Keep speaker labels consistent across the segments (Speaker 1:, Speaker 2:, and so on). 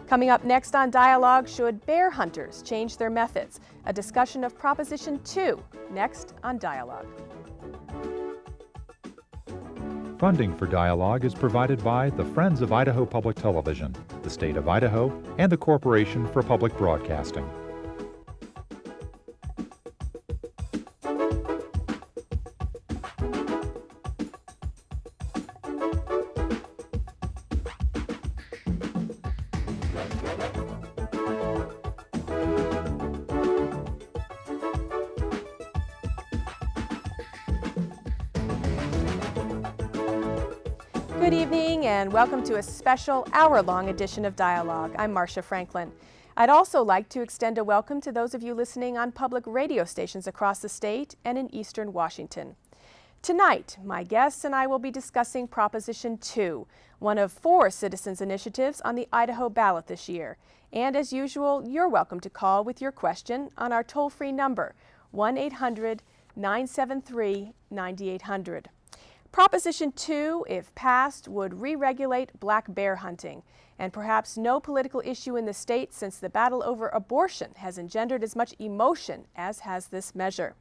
Speaker 1: Coming up next on Dialogue, should bear hunters change their methods? A discussion of Proposition 2, next on Dialogue.
Speaker 2: Funding for Dialogue is provided by the Friends of Idaho Public Television, the State of Idaho, and the Corporation for Public Broadcasting.
Speaker 1: Good evening and welcome to a special hour-long edition of Dialogue. I'm Marcia Franklin. I'd also like to extend a welcome to those of you listening on public radio stations across the state and in eastern Washington. Tonight, my guests and I will be discussing Proposition 2, one of 4 citizens' initiatives on the Idaho ballot this year. And as usual, you're welcome to call with your question on our toll-free number, 1-800-973-9800. Proposition 2, if passed, would re-regulate black bear hunting, and perhaps no political issue in the state since the battle over abortion has engendered as much emotion as has this measure.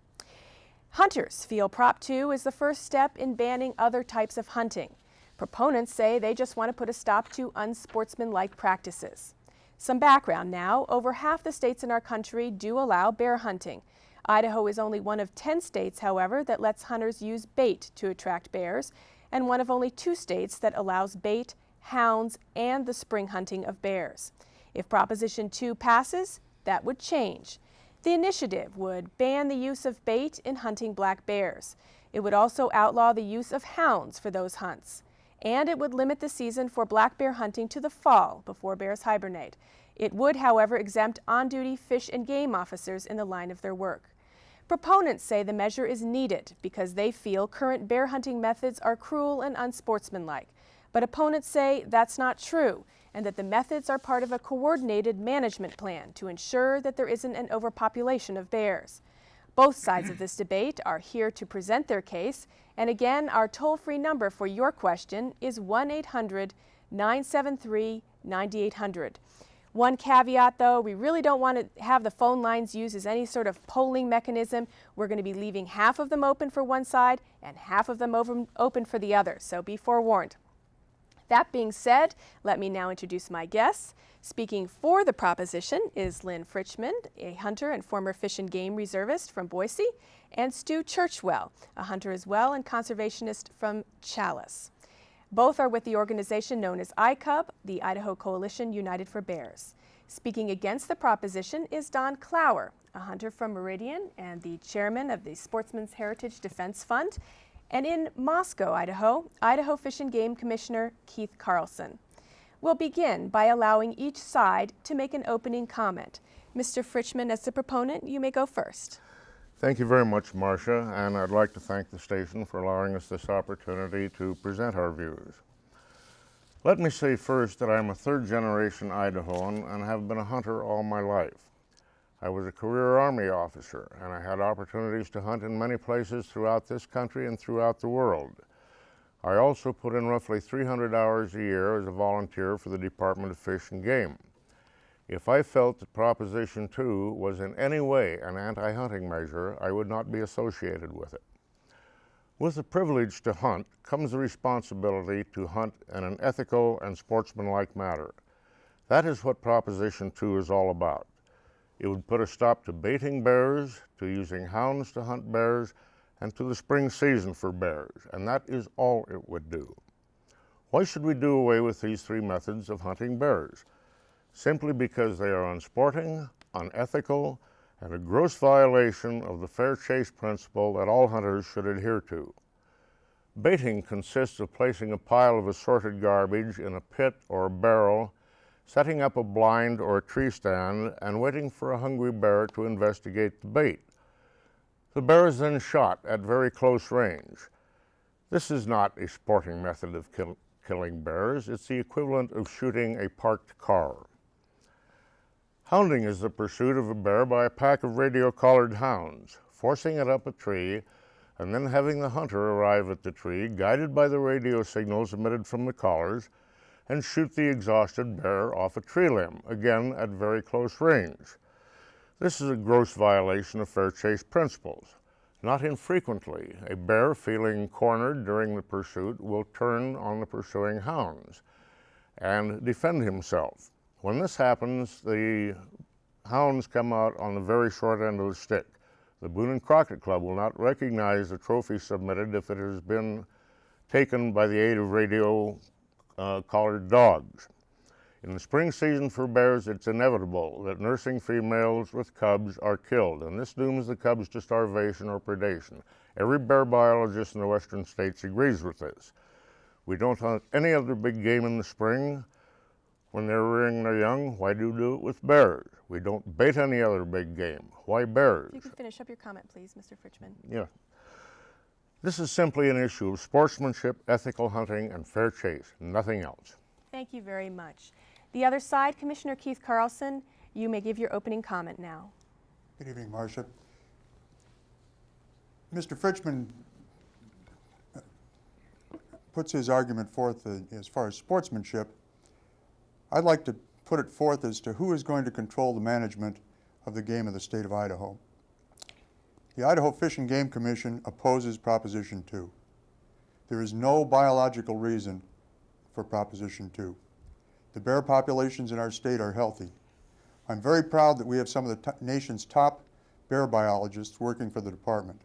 Speaker 1: Hunters feel Prop 2 is the first step in banning other types of hunting. Proponents say they just want to put a stop to unsportsmanlike practices. Some background now, over half the states in our country do allow bear hunting. Idaho is only one of 10 states, however, that lets hunters use bait to attract bears, and one of only 2 states that allows bait, hounds, and the spring hunting of bears. If Proposition 2 passes, that would change. The initiative would ban the use of bait in hunting black bears. It would also outlaw the use of hounds for those hunts. And it would limit the season for black bear hunting to the fall before bears hibernate. It would, however, exempt on-duty fish and game officers in the line of their work. Proponents say the measure is needed because they feel current bear hunting methods are cruel and unsportsmanlike. But opponents say that's not true and that the methods are part of a coordinated management plan to ensure that there isn't an overpopulation of bears. Both sides of this debate are here to present their case, and again, our toll-free number for your question is 1-800-973-9800. One caveat, though, we really don't want to have the phone lines used as any sort of polling mechanism. We're going to be leaving half of them open for one side and half of them open for the other, so be forewarned. That being said, let me now introduce my guests. Speaking for the proposition is Lynn Fritchman, a hunter and former Fish and Game reservist from Boise, and Stu Churchwell, a hunter as well and conservationist from Challis. Both are with the organization known as ICUB, the Idaho Coalition United for Bears. Speaking against the proposition is Don Clower, a hunter from Meridian and the chairman of the Sportsman's Heritage Defense Fund, and in Moscow, Idaho, Idaho Fish and Game Commissioner Keith Carlson. We'll begin by allowing each side to make an opening comment. Mr. Fritchman, as the proponent, you may go first.
Speaker 3: Thank you very much, Marcia, and I'd like to thank the station for allowing us this opportunity to present our views. Let me say first that I'm a third-generation Idahoan and have been a hunter all my life. I was a career Army officer, and I had opportunities to hunt in many places throughout this country and throughout the world. I also put in roughly 300 hours a year as a volunteer for the Department of Fish and Game. If I felt that Proposition 2 was in any way an anti-hunting measure, I would not be associated with it. With the privilege to hunt comes the responsibility to hunt in an ethical and sportsmanlike manner. That is what Proposition 2 is all about. It would put a stop to baiting bears, to using hounds to hunt bears, and to the spring season for bears, and that is all it would do. Why should we do away with these 3 methods of hunting bears? Simply because they are unsporting, unethical, and a gross violation of the fair chase principle that all hunters should adhere to. Baiting consists of placing a pile of assorted garbage in a pit or a barrel, setting up a blind or a tree stand, and waiting for a hungry bear to investigate the bait. The bear is then shot at very close range. This is not a sporting method of killing bears. It's the equivalent of shooting a parked car. Hounding is the pursuit of a bear by a pack of radio-collared hounds, forcing it up a tree, and then having the hunter arrive at the tree, guided by the radio signals emitted from the collars, and shoot the exhausted bear off a tree limb, again at very close range. This is a gross violation of fair chase principles. Not infrequently, a bear feeling cornered during the pursuit will turn on the pursuing hounds and defend himself. When this happens, the hounds come out on the very short end of the stick. The Boone and Crockett Club will not recognize the trophy submitted if it has been taken by the aid of radio collared dogs. In the spring season for bears, it's inevitable that nursing females with cubs are killed, and this dooms the cubs to starvation or predation. Every bear biologist in the western states agrees with this. We don't hunt any other big game in the spring when they're rearing their young. Why do we do it with bears? We don't bait any other big game. Why bears?
Speaker 1: You can finish up your comment, please, Mr. Fritchman.
Speaker 3: Yeah. This is simply an issue of sportsmanship, ethical hunting, and fair chase, nothing else.
Speaker 1: Thank you very much. The other side, Commissioner Keith Carlson, you may give your opening comment now.
Speaker 4: Good evening, Marcia. Mr. Fritchman puts his argument forth as far as sportsmanship. I'd like to put it forth as to who is going to control the management of the game of the state of Idaho. The Idaho Fish and Game Commission opposes Proposition 2. There is no biological reason for Proposition 2. The bear populations in our state are healthy. I'm very proud that we have some of the nation's top bear biologists working for the department.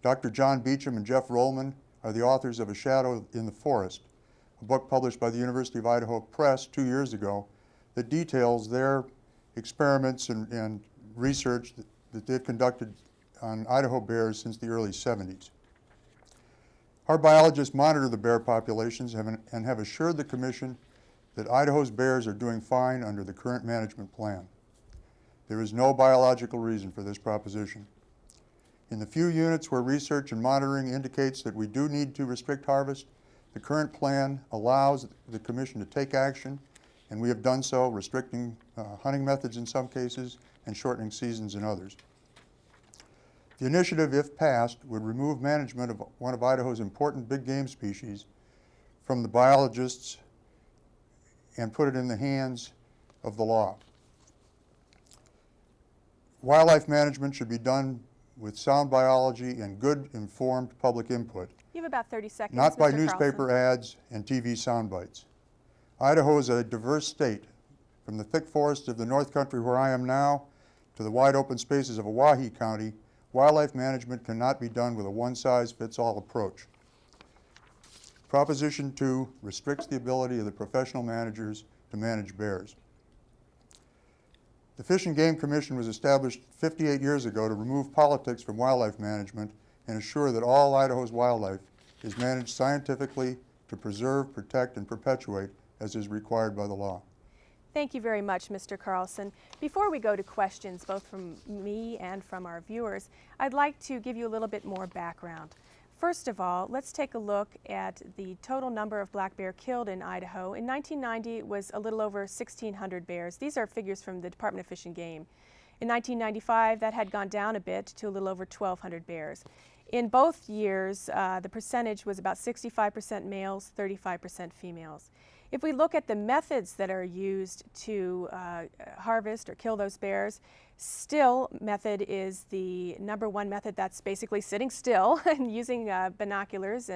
Speaker 4: Dr. John Beecham and Jeff Rollman are the authors of A Shadow in the Forest, a book published by the University of Idaho Press 2 years ago that details their experiments and research that they've conducted on Idaho bears since the early 70s. Our biologists monitor the bear populations and have assured the Commission that Idaho's bears are doing fine under the current management plan. There is no biological reason for this proposition. In the few units where research and monitoring indicates that we do need to restrict harvest, the current plan allows the Commission to take action, and we have done so, restricting hunting methods in some cases and shortening seasons in others. The initiative, if passed, would remove management of one of Idaho's important big game species from the biologists and put it in the hands of the law. Wildlife management should be done with sound biology and good informed public input,
Speaker 1: You have about 30 seconds,
Speaker 4: not by
Speaker 1: Mr.
Speaker 4: newspaper
Speaker 1: Carlson.
Speaker 4: ads and TV sound bites. Idaho is a diverse state, from the thick forests of the North Country where I am now to the wide open spaces of Owyhee County. Wildlife management cannot be done with a one-size-fits-all approach. Proposition 2 restricts the ability of the professional managers to manage bears. The Fish and Game Commission was established 58 years ago to remove politics from wildlife management and assure that all Idaho's wildlife is managed scientifically to preserve, protect, and perpetuate as is required by the law.
Speaker 1: Thank you very much, Mr. Carlson. Before we go to questions, both from me and from our viewers, I'd like to give you a little bit more background. First of all, let's take a look at the total number of black bear killed in Idaho. In 1990, it was a little over 1,600 bears. These are figures from the Department of Fish and Game. In 1995, that had gone down a bit to a little over 1,200 bears. In both years, the percentage was about 65% males, 35% females. If we look at the methods that are used to harvest or kill those bears, still method is the number one method. That's basically sitting still and using binoculars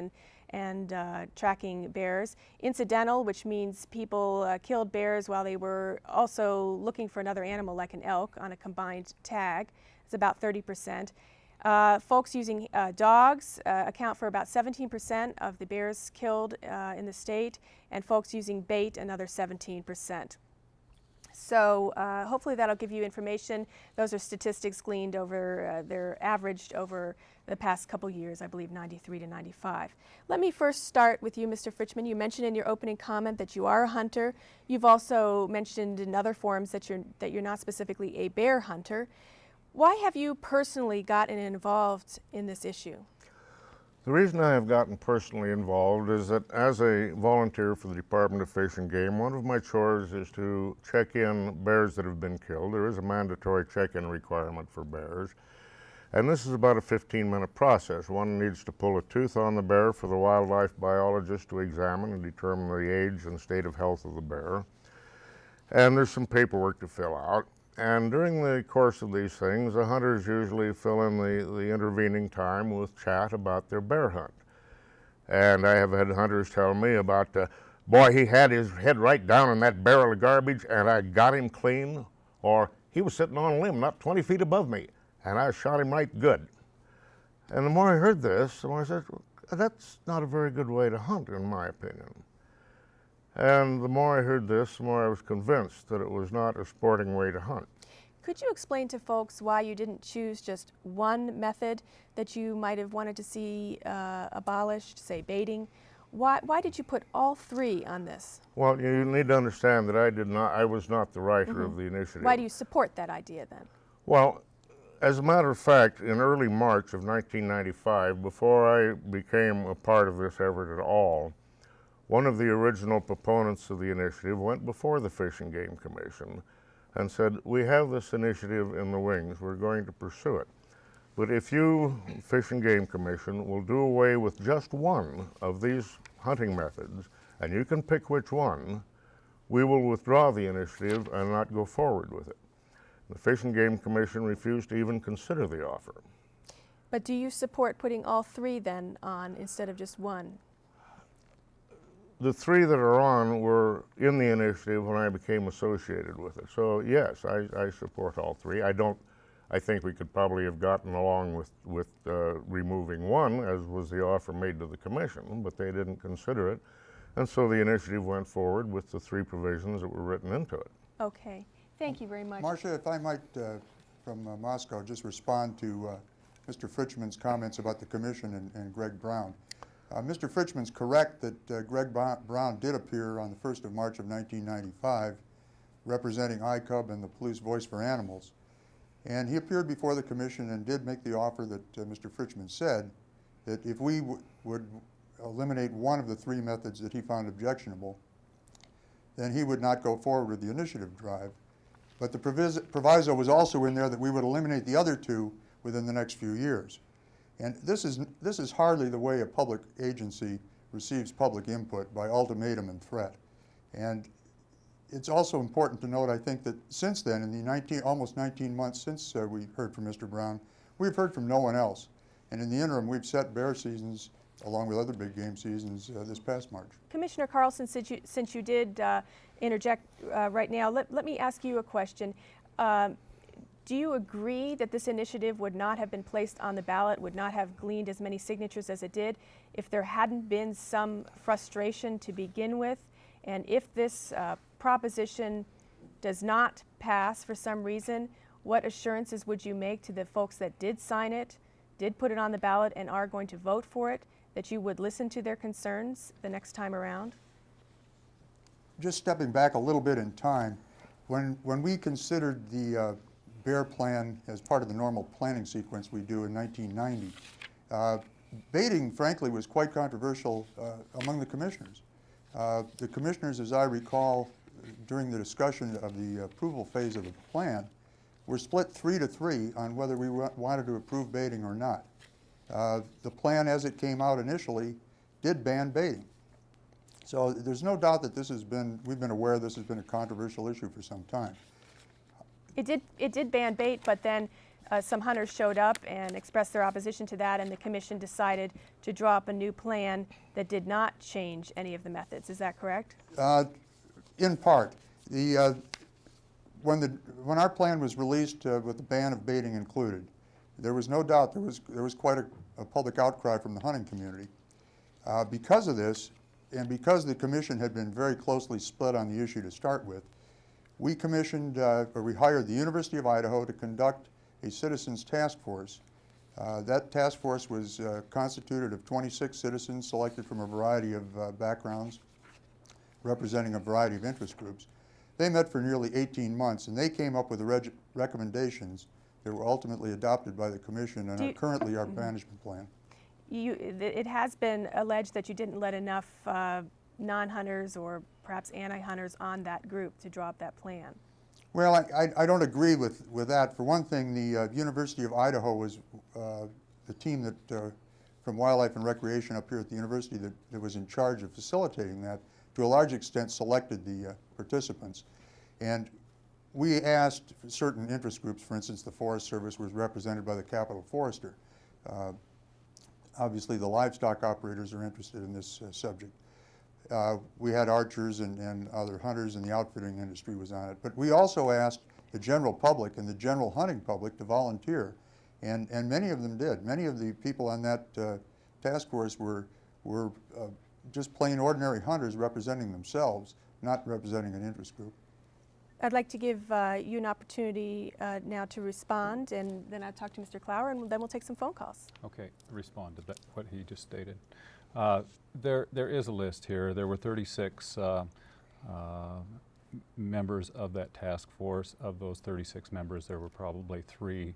Speaker 1: and tracking bears. Incidental, which means people killed bears while they were also looking for another animal like an elk on a combined tag. It's about 30%. Folks using dogs account for about 17% of the bears killed in the state, and folks using bait another 17%. So hopefully that'll give you information. Those are statistics gleaned over, they're averaged over the past couple years, I believe 93 to 95. Let me first start with you, Mr. Fritchman. You mentioned in your opening comment that you are a hunter. You've also mentioned in other forums that you're not specifically a bear hunter. Why have you personally gotten involved in this issue?
Speaker 3: The reason I have gotten personally involved is that as a volunteer for the Department of Fish and Game, one of my chores is to check in bears that have been killed. There is a mandatory check-in requirement for bears. And this is about a 15-minute process. One needs to pull a tooth on the bear for the wildlife biologist to examine and determine the age and state of health of the bear. And there's some paperwork to fill out. And during the course of these things, the hunters usually fill in the intervening time with chat about their bear hunt. And I have had hunters tell me about, boy, he had his head right down in that barrel of garbage and I got him clean, or he was sitting on a limb not 20 feet above me and I shot him right good. And the more I heard this, the more I said, that's not a very good way to hunt, in my opinion. And the more I heard this, the more I was convinced that it was not a sporting way to hunt.
Speaker 1: Could you explain to folks why you didn't choose just one method that you might have wanted to see abolished, say baiting? Why did you put all three on this?
Speaker 3: Well, you need to understand that I was not the writer of the initiative.
Speaker 1: Why do you support that idea then?
Speaker 3: Well, as a matter of fact, in early March of 1995, before I became a part of this effort at all, one of the original proponents of the initiative went before the Fish and Game Commission and said, we have this initiative in the wings, we're going to pursue it. But if you, Fish and Game Commission, will do away with just one of these hunting methods, and you can pick which one, we will withdraw the initiative and not go forward with it. The Fish and Game Commission refused to even consider the offer.
Speaker 1: But do you support putting all three then on instead of just one?
Speaker 3: The three that are on were in the initiative when I became associated with it. So yes, I support all three. I think we could probably have gotten along with removing one, as was the offer made to the commission, but they didn't consider it. And so the initiative went forward with the three provisions that were written into it.
Speaker 1: Okay, thank you very much.
Speaker 4: Marcia, if I might, from Moscow, just respond to Mr. Fritchman's comments about the commission and Greg Brown. Mr. Fritchman's correct that Greg Brown did appear on the 1st of March of 1995, representing ICUB and the Palouse Voice for Animals. And he appeared before the commission and did make the offer that Mr. Fritchman said, that if we would eliminate one of the three methods that he found objectionable, then he would not go forward with the initiative drive. But the proviso was also in there that we would eliminate the other two within the next few years. And this is hardly the way a public agency receives public input, by ultimatum and threat. And it's also important to note, I think, that since then, in the almost 19 months since we heard from Mr. Brown, we've heard from no one else. And in the interim, we've set bear seasons, along with other big game seasons, this past March.
Speaker 1: Commissioner Carlson, since you did interject right now, let me ask you a question. Do you agree that this initiative would not have been placed on the ballot, would not have gleaned as many signatures as it did, if there hadn't been some frustration to begin with? And if this proposition does not pass for some reason, what assurances would you make to the folks that did sign it, did put it on the ballot, and are going to vote for it, that you would listen to their concerns the next time around?
Speaker 4: Just stepping back a little bit in time, when we considered the bear plan as part of the normal planning sequence we do in 1990, baiting, frankly, was quite controversial among the commissioners. The commissioners, as I recall, during the discussion of the approval phase of the plan, were split 3-3 on whether we wanted to approve baiting or not. The plan, as it came out initially, did ban baiting. So there's no doubt that we've been aware this has been a controversial issue for some time.
Speaker 1: It did ban bait, but then some hunters showed up and expressed their opposition to that, and the commission decided to draw up a new plan that did not change any of the methods. Is that correct?
Speaker 4: In part. When our plan was released with the ban of baiting included, there was no doubt there was quite a public outcry from the hunting community. Because of this, and because the commission had been very closely split on the issue to start with, we hired the University of Idaho to conduct a citizens task force. That task force was constituted of 26 citizens selected from a variety of backgrounds, representing a variety of interest groups. They met for nearly 18 months, and they came up with the recommendations that were ultimately adopted by the commission and are currently our management plan.
Speaker 1: It has been alleged that you didn't let enough non-hunters or perhaps anti-hunters on that group to draw up that plan.
Speaker 4: Well, I don't agree with that. For one thing, the University of Idaho was the team that from Wildlife and Recreation up here at the university that was in charge of facilitating that, to a large extent selected the participants. And we asked certain interest groups, for instance, the Forest Service was represented by the Capitol Forester. Obviously, the livestock operators are interested in this subject. We had archers and other hunters, and the outfitting industry was on it. But we also asked the general public and the general hunting public to volunteer, and many of them did. Many of the people on that task force were just plain ordinary hunters representing themselves, not representing an interest group.
Speaker 1: I'd like to give you an opportunity now to respond, and then I'll talk to Mr. Clower, and then we'll take some phone calls.
Speaker 5: Okay, respond to what he just stated. There is a list here. There were 36 members of that task force. Of those 36 members, there were probably 3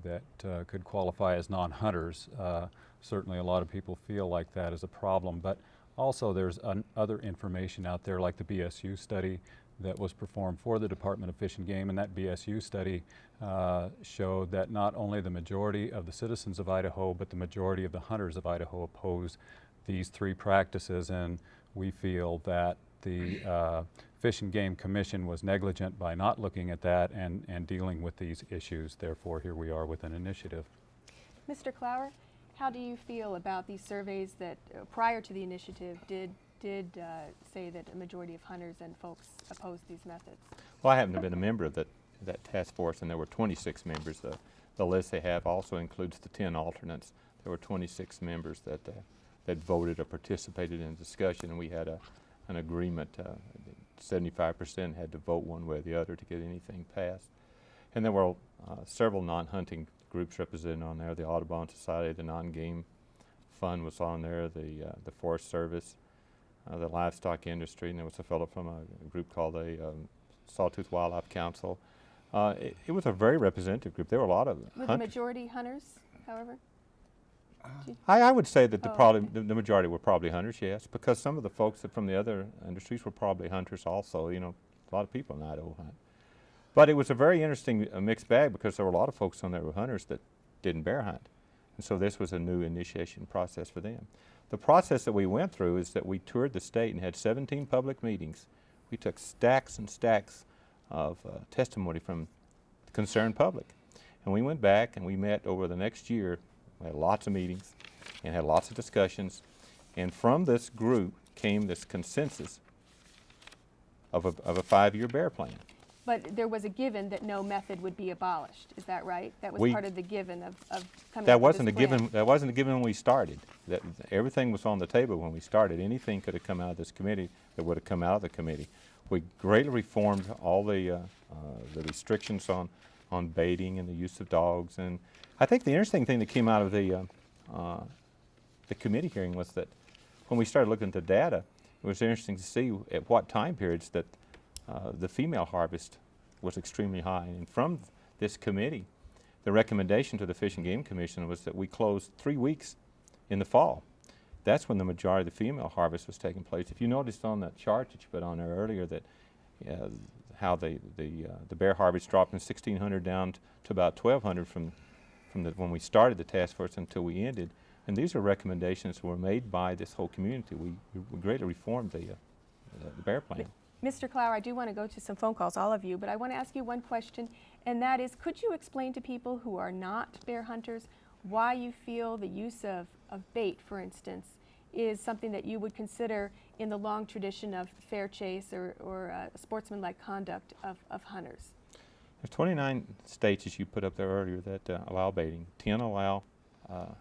Speaker 5: that could qualify as non-hunters. Certainly a lot of people feel like that is a problem, but also there's other information out there like the BSU study that was performed for the Department of Fish and Game, and that BSU study showed that not only the majority of the citizens of Idaho, but the majority of the hunters of Idaho oppose these 3 practices, and we feel that the Fish and Game Commission was negligent by not looking at that and dealing with these issues. Therefore, here we are with an initiative.
Speaker 1: Mr. Clower, how do you feel about these surveys that prior to the initiative did say that a majority of hunters and folks opposed these methods?
Speaker 6: Well, I happen to have been a member of that task force, and there were 26 members. The list they have also includes the 10 alternates. There were 26 members that voted or participated in the discussion, and we had an agreement. 75% had to vote one way or the other to get anything passed. And there were several non-hunting groups represented on there. The Audubon Society, the Non-Game Fund was on there, the Forest Service, the livestock industry, and there was a fellow from a group called the Sawtooth Wildlife Council. It was a very representative group. There were a lot of
Speaker 1: Were the majority hunters, however?
Speaker 6: I would say that the majority were probably hunters, yes, because some of the folks from the other industries were probably hunters also. You know, a lot of people in Idaho hunt. But it was a very interesting mixed bag because there were a lot of folks on there who were hunters that didn't bear hunt. And so this was a new initiation process for them. The process that we went through is that we toured the state and had 17 public meetings. We took stacks and stacks of testimony from the concerned public. And we went back and we met over the next year. We had lots of meetings and had lots of discussions. And from this group came this consensus of a 5-year bear plan.
Speaker 1: But there was a given that no method would be abolished. Is that right? That was part of the given of coming
Speaker 6: That
Speaker 1: up with
Speaker 6: wasn't a
Speaker 1: this plan.
Speaker 6: given. That wasn't a given when we started. That everything was on the table when we started. Anything could have come out of this committee that would have come out of the committee. We greatly reformed all the restrictions on baiting and the use of dogs. And I think the interesting thing that came out of the committee hearing was that when we started looking at the data, it was interesting to see at what time periods that the female harvest was extremely high. And from this committee, the recommendation to the Fish and Game Commission was that we close 3 weeks in the fall. That's when the majority of the female harvest was taking place. If you noticed on that chart that you put on there earlier that how the bear harvest dropped from 1,600 down to about 1,200 from when we started the task force until we ended. And these are recommendations that were made by this whole community. We greatly reformed the bear plan.
Speaker 1: Mr. Clower, I do want to go to some phone calls, all of you, but I want to ask you one question, and that is, could you explain to people who are not bear hunters why you feel the use of bait, for instance, is something that you would consider in the long tradition of fair chase or sportsmanlike conduct of hunters?
Speaker 6: There's 29 states, as you put up there earlier, that allow baiting. 10 allow,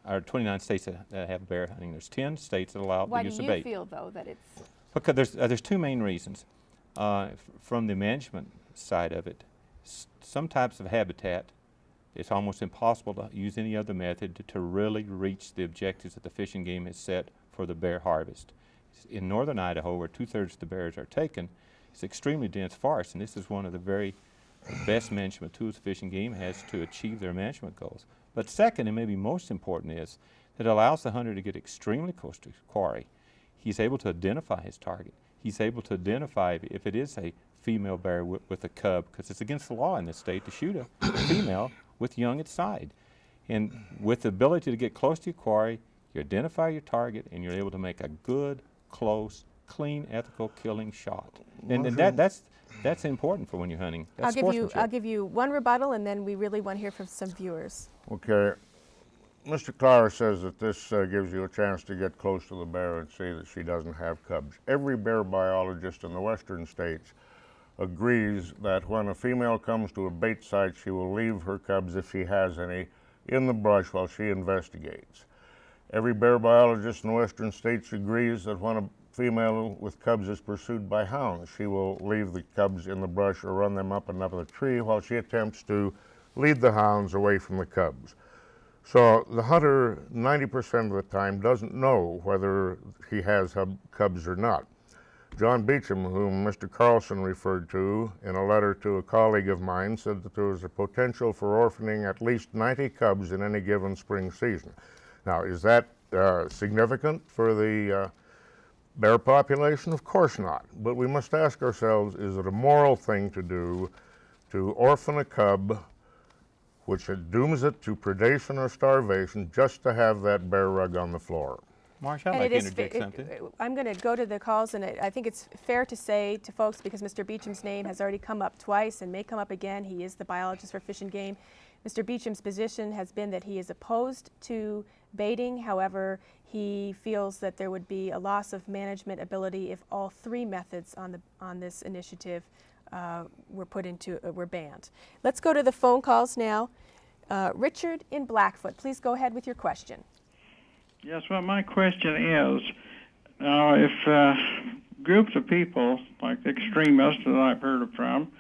Speaker 6: or 29 states that have bear hunting. There's 10 states that allow the use of bait.
Speaker 1: Why do you feel, though, that it's...
Speaker 6: Because there's 2 main reasons. From the management side of it, some types of habitat, it's almost impossible to use any other method to really reach the objectives that the Fish and Game has set for the bear harvest. In northern Idaho, where 2/3 of the bears are taken, it's extremely dense forest, and this is one of the very best management tools the Fish and Game has to achieve their management goals. But second, and maybe most important, is that it allows the hunter to get extremely close to his quarry. He's able to identify his target. He's able to identify if it is a female bear with a cub, because it's against the law in this state to shoot a female with young at side. And with the ability to get close to your quarry, you identify your target, and you're able to make a good, close, clean, ethical killing shot. And that's important for when you're hunting. That's
Speaker 1: I'll give you one rebuttal, and then we really want to hear from some viewers.
Speaker 3: Okay. Mr. Clower says that this gives you a chance to get close to the bear and see that she doesn't have cubs. Every bear biologist in the western states agrees that when a female comes to a bait site, she will leave her cubs, if she has any, in the brush while she investigates. Every bear biologist in the western states agrees that when a female with cubs is pursued by hounds, she will leave the cubs in the brush or run them up another tree while she attempts to lead the hounds away from the cubs. So the hunter 90% of the time doesn't know whether he has cubs or not. John Beecham, whom Mr. Carlson referred to in a letter to a colleague of mine, said that there was a potential for orphaning at least 90 cubs in any given spring season. Now, is that significant for the bear population? Of course not. But we must ask ourselves, is it a moral thing to do to orphan a cub, which dooms it to predation or starvation, just to have that bear rug on the floor?
Speaker 6: Marcia, I'd like to interject something.
Speaker 1: I'm going to go to the calls, and I think it's fair to say to folks, because Mr. Beecham's name has already come up twice and may come up again. He is the biologist for Fish and Game. Mr. Beecham's position has been that he is opposed to baiting. However, he feels that there would be a loss of management ability if all three methods on this initiative were banned. Let's go to the phone calls now. Richard in Blackfoot, please go ahead with your question.
Speaker 7: Yes, well, my question is, if groups of people, like the extremists that I've heard from,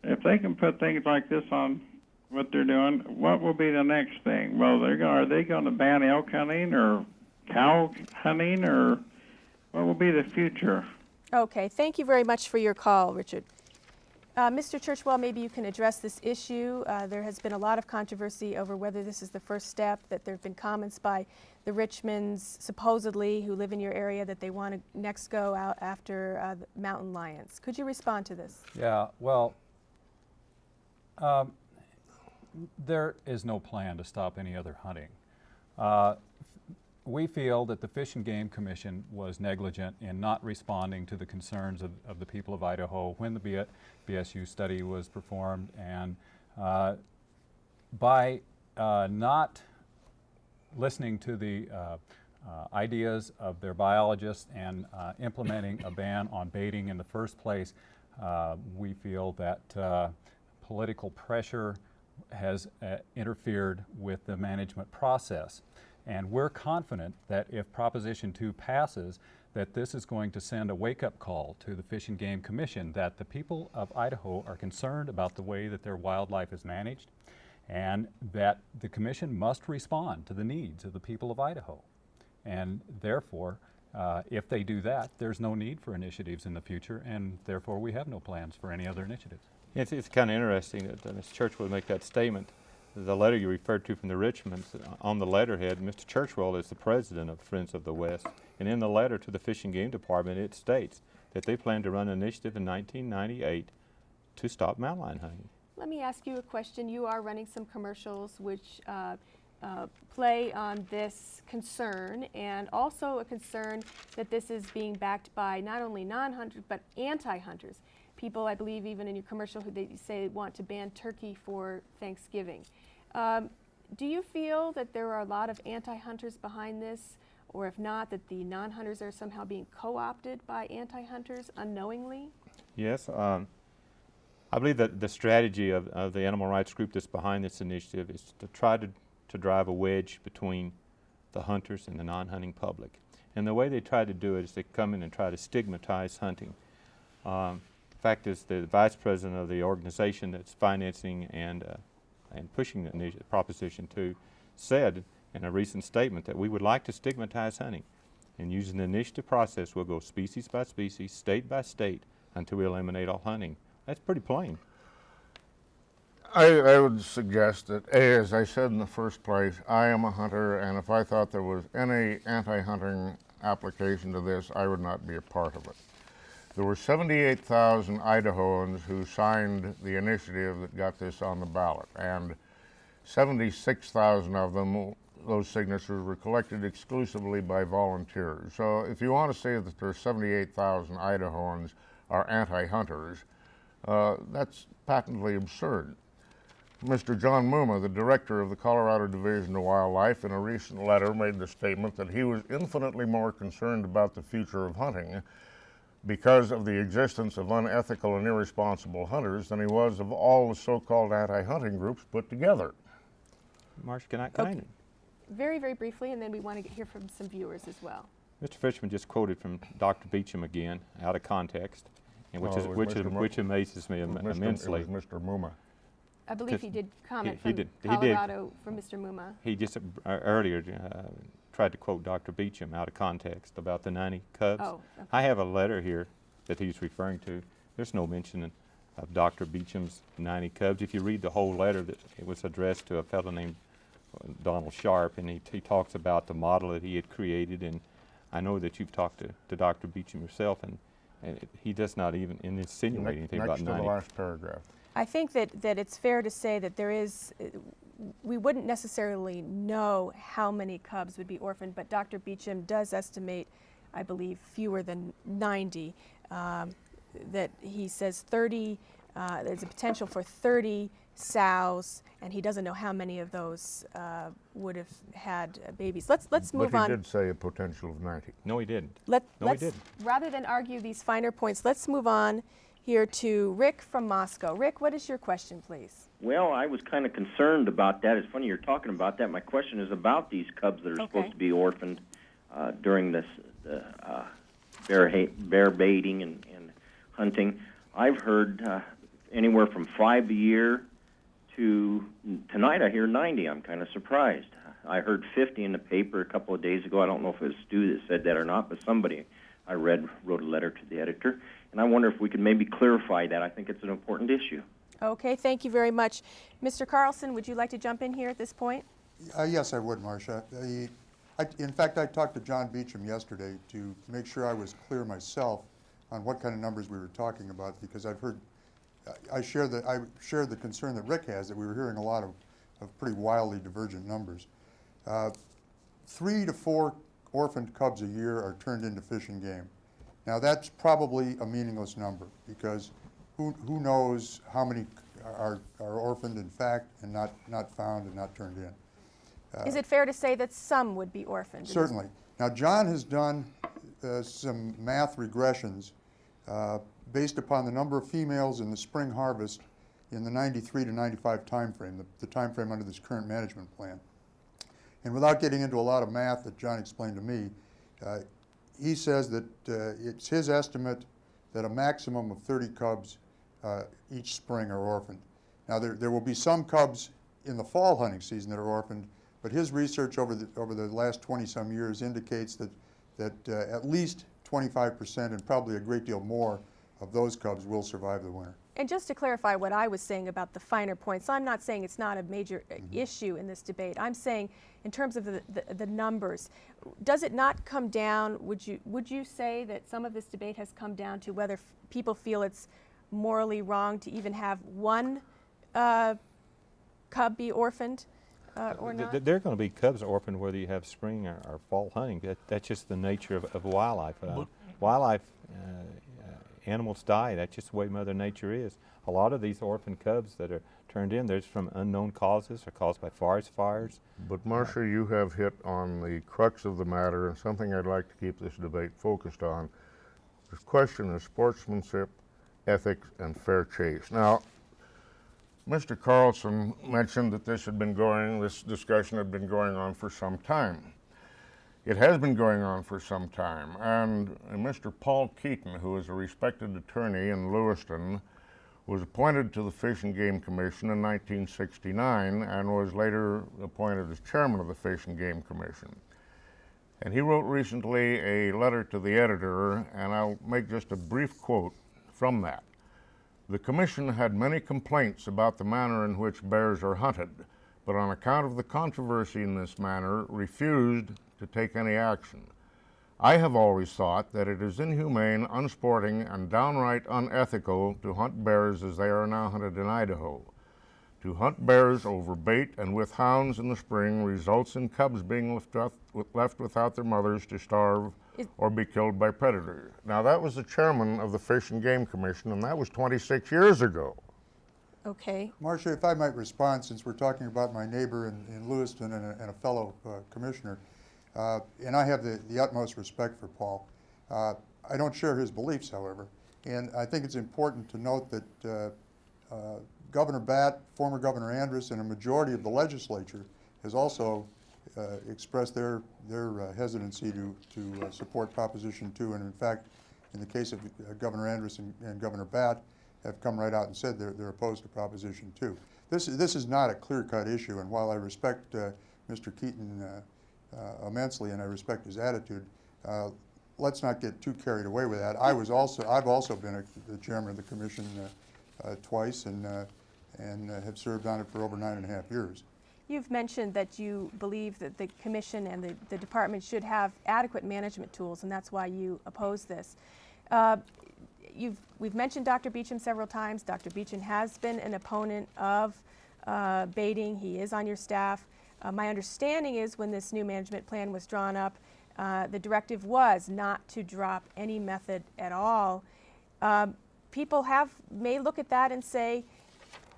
Speaker 7: if they can put things like this on what they're doing, what will be the next thing? Well, are they going to ban elk hunting or cow hunting, or what will be the future?
Speaker 1: Okay, thank you very much for your call, Richard. Mr. Churchwell, maybe you can address this issue. There has been a lot of controversy over whether this is the first step, that there have been comments by the Richmonds, supposedly, who live in your area, that they want to next go out after the mountain lions. Could you respond to this?
Speaker 5: Yeah, well, there is no plan to stop any other hunting. We feel that the Fish and Game Commission was negligent in not responding to the concerns of the people of Idaho when the BSU study was performed, and by not listening to the ideas of their biologists and implementing a ban on baiting in the first place, we feel that political pressure has interfered with the management process. And we're confident that if Proposition 2 passes, that this is going to send a wake-up call to the Fish and Game Commission that the people of Idaho are concerned about the way that their wildlife is managed, and that the Commission must respond to the needs of the people of Idaho. And therefore, if they do that, there's no need for initiatives in the future, and therefore we have no plans for any other initiatives.
Speaker 6: It's kind of interesting that Mr. Churchwell make that statement. The letter you referred to from the Richmonds, on the letterhead, Mr. Churchwell is the president of Friends of the West, and in the letter to the Fish and Game Department, it states that they plan to run an initiative in 1998 to stop mountain lion hunting.
Speaker 1: Let me ask you a question. You are running some commercials which play on this concern, and also a concern that this is being backed by not only non-hunters but anti-hunters. People, I believe, even in your commercial, who they say want to ban turkey for Thanksgiving. Do you feel that there are a lot of anti-hunters behind this, or if not, that the non-hunters are somehow being co-opted by anti-hunters unknowingly?
Speaker 6: Yes, I believe that the strategy of the animal rights group that's behind this initiative is to try to drive a wedge between the hunters and the non-hunting public. And the way they try to do it is they come in and try to stigmatize hunting. Fact is, the vice president of the organization that's financing and pushing the Proposition 2 said in a recent statement that we would like to stigmatize hunting. And using the initiative process, we'll go species by species, state by state, until we eliminate all hunting. That's pretty plain.
Speaker 3: I would suggest that, as I said in the first place, I am a hunter, and if I thought there was any anti-hunting application to this, I would not be a part of it. There were 78,000 Idahoans who signed the initiative that got this on the ballot, and 76,000 of them, those signatures were collected exclusively by volunteers. So if you want to say that there are 78,000 Idahoans are anti-hunters, that's patently absurd. Mr. John Muma, the director of the Colorado Division of Wildlife, in a recent letter made the statement that he was infinitely more concerned about the future of hunting because of the existence of unethical and irresponsible hunters than he was of all the so-called anti-hunting groups put together.
Speaker 6: Marcia, can I?
Speaker 1: Okay. Very, very briefly, and then we want to hear from some viewers as well.
Speaker 6: Mr. Fishman just quoted from Dr. Beecham again, out of context, and which amazes me immensely.
Speaker 3: It was Mr. Muma.
Speaker 1: I believe he did comment
Speaker 6: he
Speaker 1: from
Speaker 6: did.
Speaker 1: Colorado from Mr. Muma.
Speaker 6: He just earlier tried to quote Dr. Beecham out of context about the 90 cubs.
Speaker 1: Oh, okay.
Speaker 6: I have a letter here that he's referring to. There's no mention of Dr. Beecham's 90 cubs. If you read the whole letter, it was addressed to a fellow named Donald Sharp, and he talks about the model that he had created. And I know that you've talked to Dr. Beecham yourself, and he does not even insinuate anything about 90.
Speaker 3: Next to the last paragraph.
Speaker 1: I think that it's fair to say that there is, we wouldn't necessarily know how many cubs would be orphaned, but Dr. Beecham does estimate, I believe, fewer than 90. That he says 30, there's a potential for 30 sows, and he doesn't know how many of those would have had babies. Let's move on.
Speaker 3: But he did say a potential of 90.
Speaker 6: No, he didn't.
Speaker 1: Let's,
Speaker 6: he didn't.
Speaker 1: rather than argue these finer points, let's move on here to Rick from Moscow. Rick, what is your question, please?
Speaker 8: Well, I was kind of concerned about that. It's funny you're talking about that. My question is about these cubs that are supposed to be orphaned during this bear baiting and hunting. I've heard anywhere from 5 a year to tonight I hear 90. I'm kind of surprised. I heard 50 in the paper a couple of days ago. I don't know if it was Stu that said that or not, but somebody I read wrote a letter to the editor. And I wonder if we could maybe clarify that. I think it's an important issue.
Speaker 1: Okay, thank you very much. Mr. Carlson, would you like to jump in here at this point?
Speaker 4: Yes, I would, Marcia. In fact, I talked to John Beecham yesterday to make sure I was clear myself on what kind of numbers we were talking about, because I've heard, I share the concern that Rick has that we were hearing a lot of pretty wildly divergent numbers. 3 to 4 orphaned cubs a year are turned into fish and game. Now that's probably a meaningless number, because who knows how many are orphaned in fact and not found and not turned in.
Speaker 1: Is it fair to say that some would be orphaned?
Speaker 4: Certainly. Now John has done some math regressions based upon the number of females in the spring harvest in the 93 to 95 time frame, the time frame under this current management plan. And without getting into a lot of math that John explained to me, he says that it's his estimate that a maximum of 30 cubs each spring are orphaned. Now there will be some cubs in the fall hunting season that are orphaned, but his research over the last 20-some years indicates that at least 25% and probably a great deal more of those cubs will survive the winter.
Speaker 1: And just to clarify what I was saying about the finer points, I'm not saying it's not a major issue in this debate. I'm saying in terms of the numbers, does it not come down, would you say that some of this debate has come down to whether people feel it's morally wrong to even have one cub be orphaned or not?
Speaker 6: There are going to be cubs orphaned whether you have spring or fall hunting. That's just the nature of wildlife. Wildlife, animals die. That's just the way Mother Nature is. A lot of these orphan cubs that are turned in, they're from unknown causes or caused by forest fires.
Speaker 3: But Marcia, you have hit on the crux of the matter and something I'd like to keep this debate focused on. The question of sportsmanship, ethics, and fair chase. Now, Mr. Carlson mentioned that this discussion had been going on for some time. It has been going on for some time, and Mr. Paul Keaton, who is a respected attorney in Lewiston, was appointed to the Fish and Game Commission in 1969 and was later appointed as chairman of the Fish and Game Commission. And he wrote recently a letter to the editor, and I'll make just a brief quote from that. The commission had many complaints about the manner in which bears are hunted, but on account of the controversy in this matter, refused to take any action. I have always thought that it is inhumane, unsporting, and downright unethical to hunt bears as they are now hunted in Idaho. To hunt bears over bait and with hounds in the spring results in cubs being left without their mothers to starve or be killed by predators. Now, that was the chairman of the Fish and Game Commission, and that was 26 years ago.
Speaker 1: Okay.
Speaker 4: Marcia, if I might respond, since we're talking about my neighbor in Lewiston and a fellow commissioner, and I have the utmost respect for Paul. I don't share his beliefs, however, and I think it's important to note that Governor Batt, former Governor Andrus, and a majority of the legislature has also expressed their hesitancy to support Proposition 2, and in fact, in the case of Governor Andrus and Governor Batt, have come right out and said they're opposed to Proposition 2. This is not a clear-cut issue, and while I respect Mr. Keaton immensely and I respect his attitude, let's not get too carried away with that. I've also been the chairman of the commission twice and have served on it for over 9.5 years.
Speaker 1: You've mentioned that you believe that the commission and the department should have adequate management tools, and that's why you oppose this. We've mentioned Dr. Beecham several times. Dr. Beecham has been an opponent of baiting. He is on your staff. My understanding is when this new management plan was drawn up, the directive was not to drop any method at all. People may look at that and say,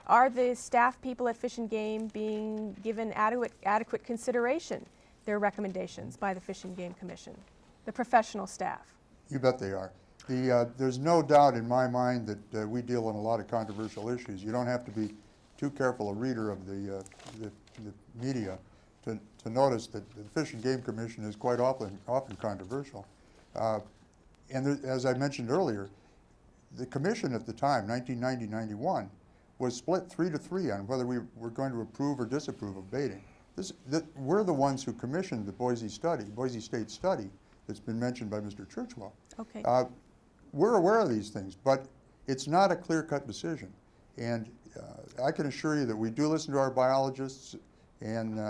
Speaker 1: are the staff people at Fish and Game being given adequate consideration, their recommendations by the Fish and Game Commission, the professional staff?
Speaker 4: You bet they are. There's no doubt in my mind that we deal in a lot of controversial issues. You don't have to be too careful a reader of the media to notice that the Fish and Game Commission is quite often controversial. And as I mentioned earlier, the commission at the time, 1990-91, was split 3-3 on whether we were going to approve or disapprove of baiting. We're the ones who commissioned the Boise State study that's been mentioned by Mr. Churchwell.
Speaker 1: Okay.
Speaker 4: We're aware of these things, but it's not a clear-cut decision. And I can assure you that we do listen to our biologists, and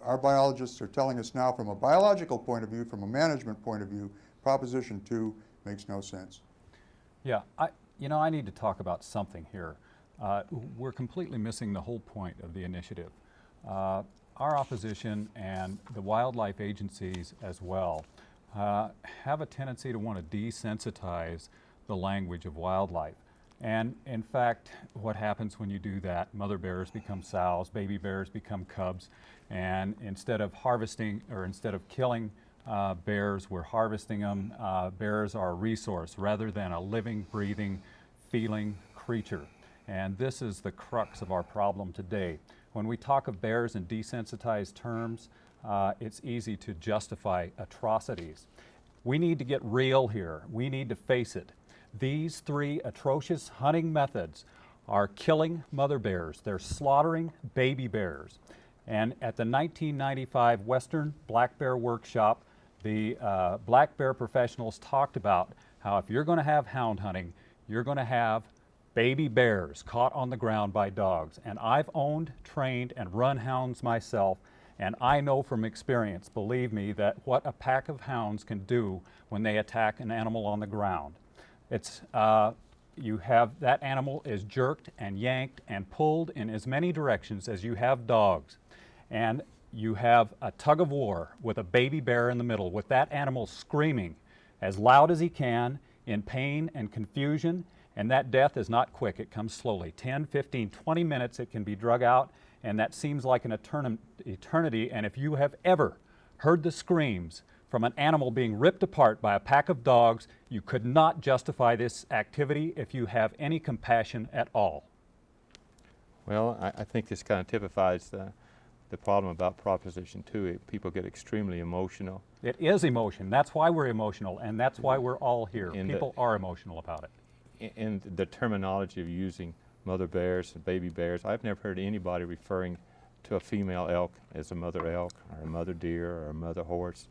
Speaker 4: our biologists are telling us now from a biological point of view, from a management point of view, Proposition 2 makes no sense.
Speaker 5: Yeah, I need to talk about something here. We're completely missing the whole point of the initiative. Our opposition and the wildlife agencies as well have a tendency to want to desensitize the language of wildlife. And in fact, what happens when you do that, mother bears become sows, baby bears become cubs, and instead of harvesting or instead of killing bears, we're harvesting them. Bears are a resource rather than a living, breathing, feeling creature. And this is the crux of our problem today. When we talk of bears in desensitized terms, it's easy to justify atrocities. We need to get real here. We need to face it. These three atrocious hunting methods are killing mother bears. They're slaughtering baby bears. And at the 1995 Western Black Bear Workshop, the black bear professionals talked about how if you're going to have hound hunting, you're going to have baby bears caught on the ground by dogs. And I've owned, trained, and run hounds myself, and I know from experience, believe me, that what a pack of hounds can do when they attack an animal on the ground. It's, you have, that animal is jerked and yanked and pulled in as many directions as you have dogs. And you have a tug of war with a baby bear in the middle, with that animal screaming as loud as he can in pain and confusion. And that death is not quick, it comes slowly. 10, 15, 20 minutes it can be drug out, and that seems like an eternity. And if you have ever heard the screams from an animal being ripped apart by a pack of dogs, you could not justify this activity if you have any compassion at all.
Speaker 6: Well, I think this kind of typifies the problem about Proposition 2. People get extremely emotional.
Speaker 5: It is emotion. That's why we're emotional, and that's why we're all here. People are emotional about it.
Speaker 6: In the terminology of using mother bears and baby bears, I've never heard anybody referring to a female elk as a mother elk or a mother deer or a mother horse.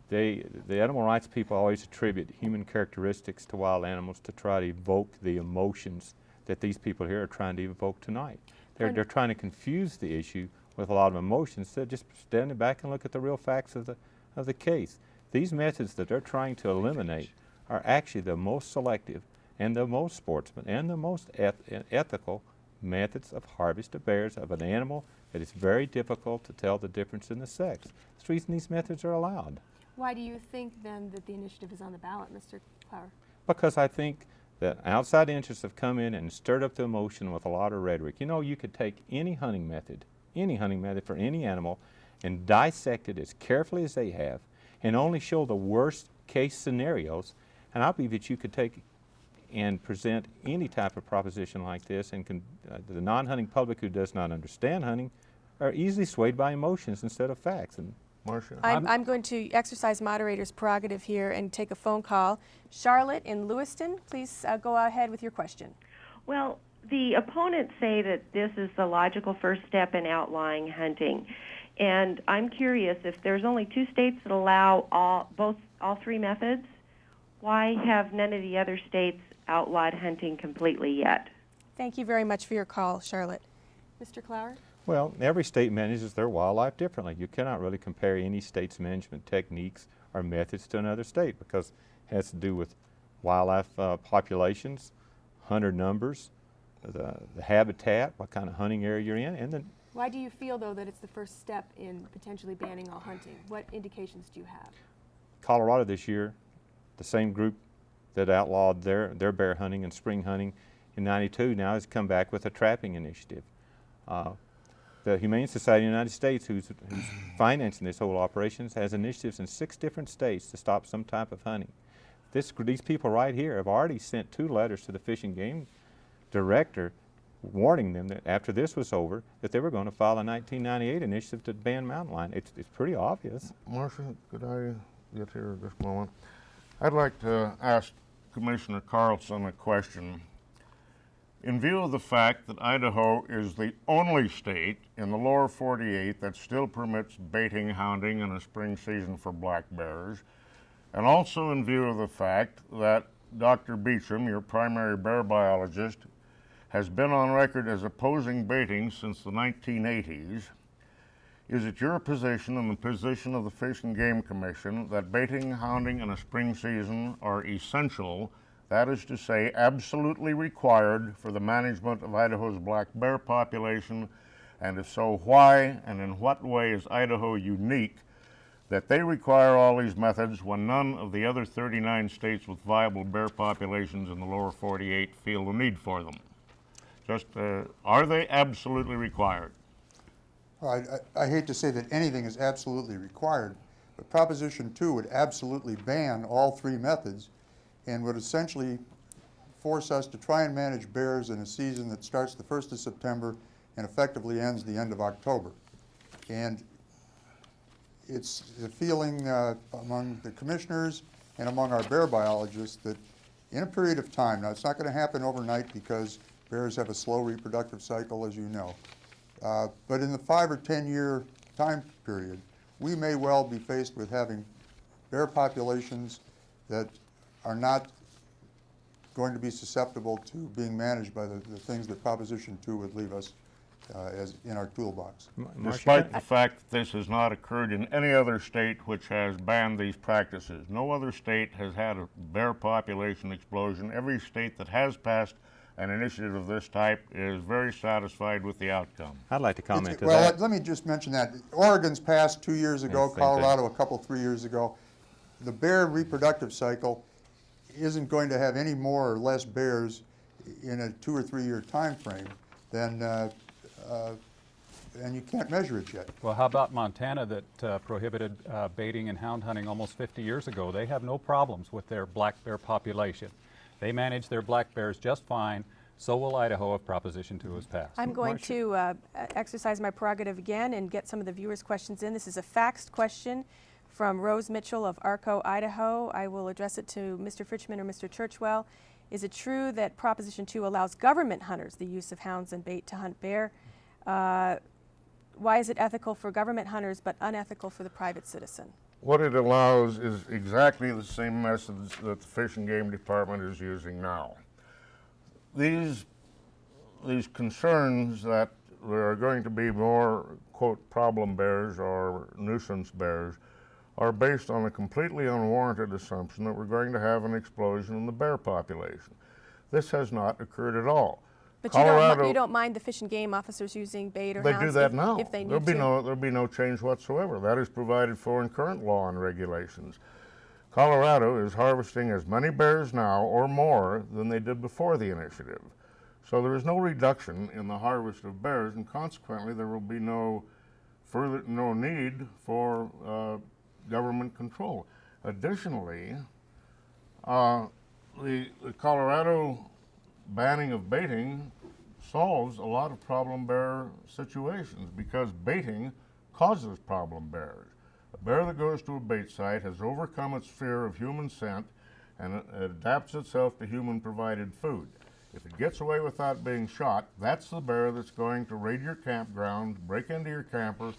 Speaker 6: The animal rights people always attribute human characteristics to wild animals to try to evoke the emotions that these people here are trying to evoke tonight. They're trying to confuse the issue with a lot of emotions instead of just standing back and look at the real facts of the case. These methods that they're trying to eliminate are actually the most selective and the most sportsman and the most ethical methods of harvest of bears of an animal that is very difficult to tell the difference in the sex. That's the reason these methods are allowed.
Speaker 1: Why do you think then that the initiative is on the ballot, Mr. Clower?
Speaker 6: Because I think that outside interests have come in and stirred up the emotion with a lot of rhetoric. You know, you could take any hunting method for any animal and dissect it as carefully as they have and only show the worst case scenarios, and I believe that you could take and present any type of proposition like this, and the non-hunting public who does not understand hunting are easily swayed by emotions instead of facts. And
Speaker 3: Marcia?
Speaker 1: I'm going to exercise moderator's prerogative here and take a phone call. Charlotte in Lewiston, please go ahead with your question.
Speaker 9: Well, the opponents say that this is the logical first step in outlawing hunting. And I'm curious, if there's only 2 states that allow all 3 methods, why have none of the other states outlawed hunting completely yet?
Speaker 1: Thank you very much for your call, Charlotte. Mr. Clower?
Speaker 6: well, every state manages their wildlife differently. You cannot really compare any state's management techniques or methods to another state because it has to do with wildlife populations, hunter numbers, the habitat, what kind of hunting area you're in, and then
Speaker 1: Why do you feel, though, that it's the first step in potentially banning all hunting? What indications do you have?
Speaker 6: Colorado this year, the same group that outlawed their bear hunting and spring hunting in '92 now has come back with a trapping initiative. The Humane Society of the United States, who's financing this whole operation, has initiatives in 6 different states to stop some type of hunting. These people right here have already sent 2 letters to the Fish and Game Director warning them that after this was over, that they were going to file a 1998 initiative to ban mountain lion. It's pretty obvious.
Speaker 3: Marcia, could I get here just a moment? I'd like to ask Commissioner Carlson a question. In view of the fact that Idaho is the only state in the lower 48 that still permits baiting, hounding in the spring season for black bears, and also in view of the fact that Dr. Beecham, your primary bear biologist, has been on record as opposing baiting since the 1980s, is it your position and the position of the Fish and Game Commission that baiting, hounding in a spring season are essential, that is to say, absolutely required for the management of Idaho's black bear population? And if so, why and in what way is Idaho unique that they require all these methods when none of the other 39 states with viable bear populations in the lower 48 feel the need for them? Just, are they absolutely required?
Speaker 4: I hate to say that anything is absolutely required, but Proposition 2 would absolutely ban all 3 methods and would essentially force us to try and manage bears in a season that starts the 1st of September and effectively ends the end of October. And it's the feeling among the commissioners and among our bear biologists that in a period of time, now it's not going to happen overnight because bears have a slow reproductive cycle, as you know, but in the 5 or 10 year time period, we may well be faced with having bear populations that are not going to be susceptible to being managed by the things that Proposition 2 would leave us as in our toolbox.
Speaker 3: Despite the fact that this has not occurred in any other state which has banned these practices. No other state has had a bear population explosion. Every state that has passed an initiative of this type is very satisfied with the outcome.
Speaker 6: I'd like to comment to
Speaker 4: well,
Speaker 6: that.
Speaker 4: let me just mention that. Oregon's passed 2 years ago,
Speaker 6: Yes, same
Speaker 4: Colorado a couple, 3 years ago. The bear reproductive cycle isn't going to have any more or less bears in a 2 or 3 year time frame than, and you can't measure it yet.
Speaker 5: Well, how about Montana that prohibited baiting and hound hunting almost 50 years ago? They have no problems with their black bear population. They manage their black bears just fine. So will Idaho if Proposition 2 is passed.
Speaker 1: I'm going to exercise my prerogative again and get some of the viewers' questions in. This is a faxed question from Rose Mitchell of Arco, Idaho. I will address it to Mr. Fritchman or Mr. Churchwell. Is it true that Proposition 2 allows government hunters the use of hounds and bait to hunt bear? Why is it ethical for government hunters but unethical for the private citizen?
Speaker 3: What it allows is exactly the same methods that the Fish and Game Department is using now. These concerns that there are going to be more, quote, problem bears or nuisance bears are based on a completely unwarranted assumption that we're going to have an explosion in the bear population. This has not occurred at all.
Speaker 1: But
Speaker 3: Colorado,
Speaker 1: you don't mind the Fish and Game officers using bait or
Speaker 3: they
Speaker 1: hounds
Speaker 3: do that now.
Speaker 1: if they need
Speaker 3: There'll be no change whatsoever. That is provided for in current law and regulations. Colorado is harvesting as many bears now or more than they did before the initiative. So there is no reduction in the harvest of bears, and consequently there will be no need for government control. Additionally, the Colorado banning of baiting solves a lot of problem bear situations because baiting causes problem bears. A bear that goes to a bait site has overcome its fear of human scent and it adapts itself to human-provided food. If it gets away without being shot, that's the bear that's going to raid your campground, break into your camper,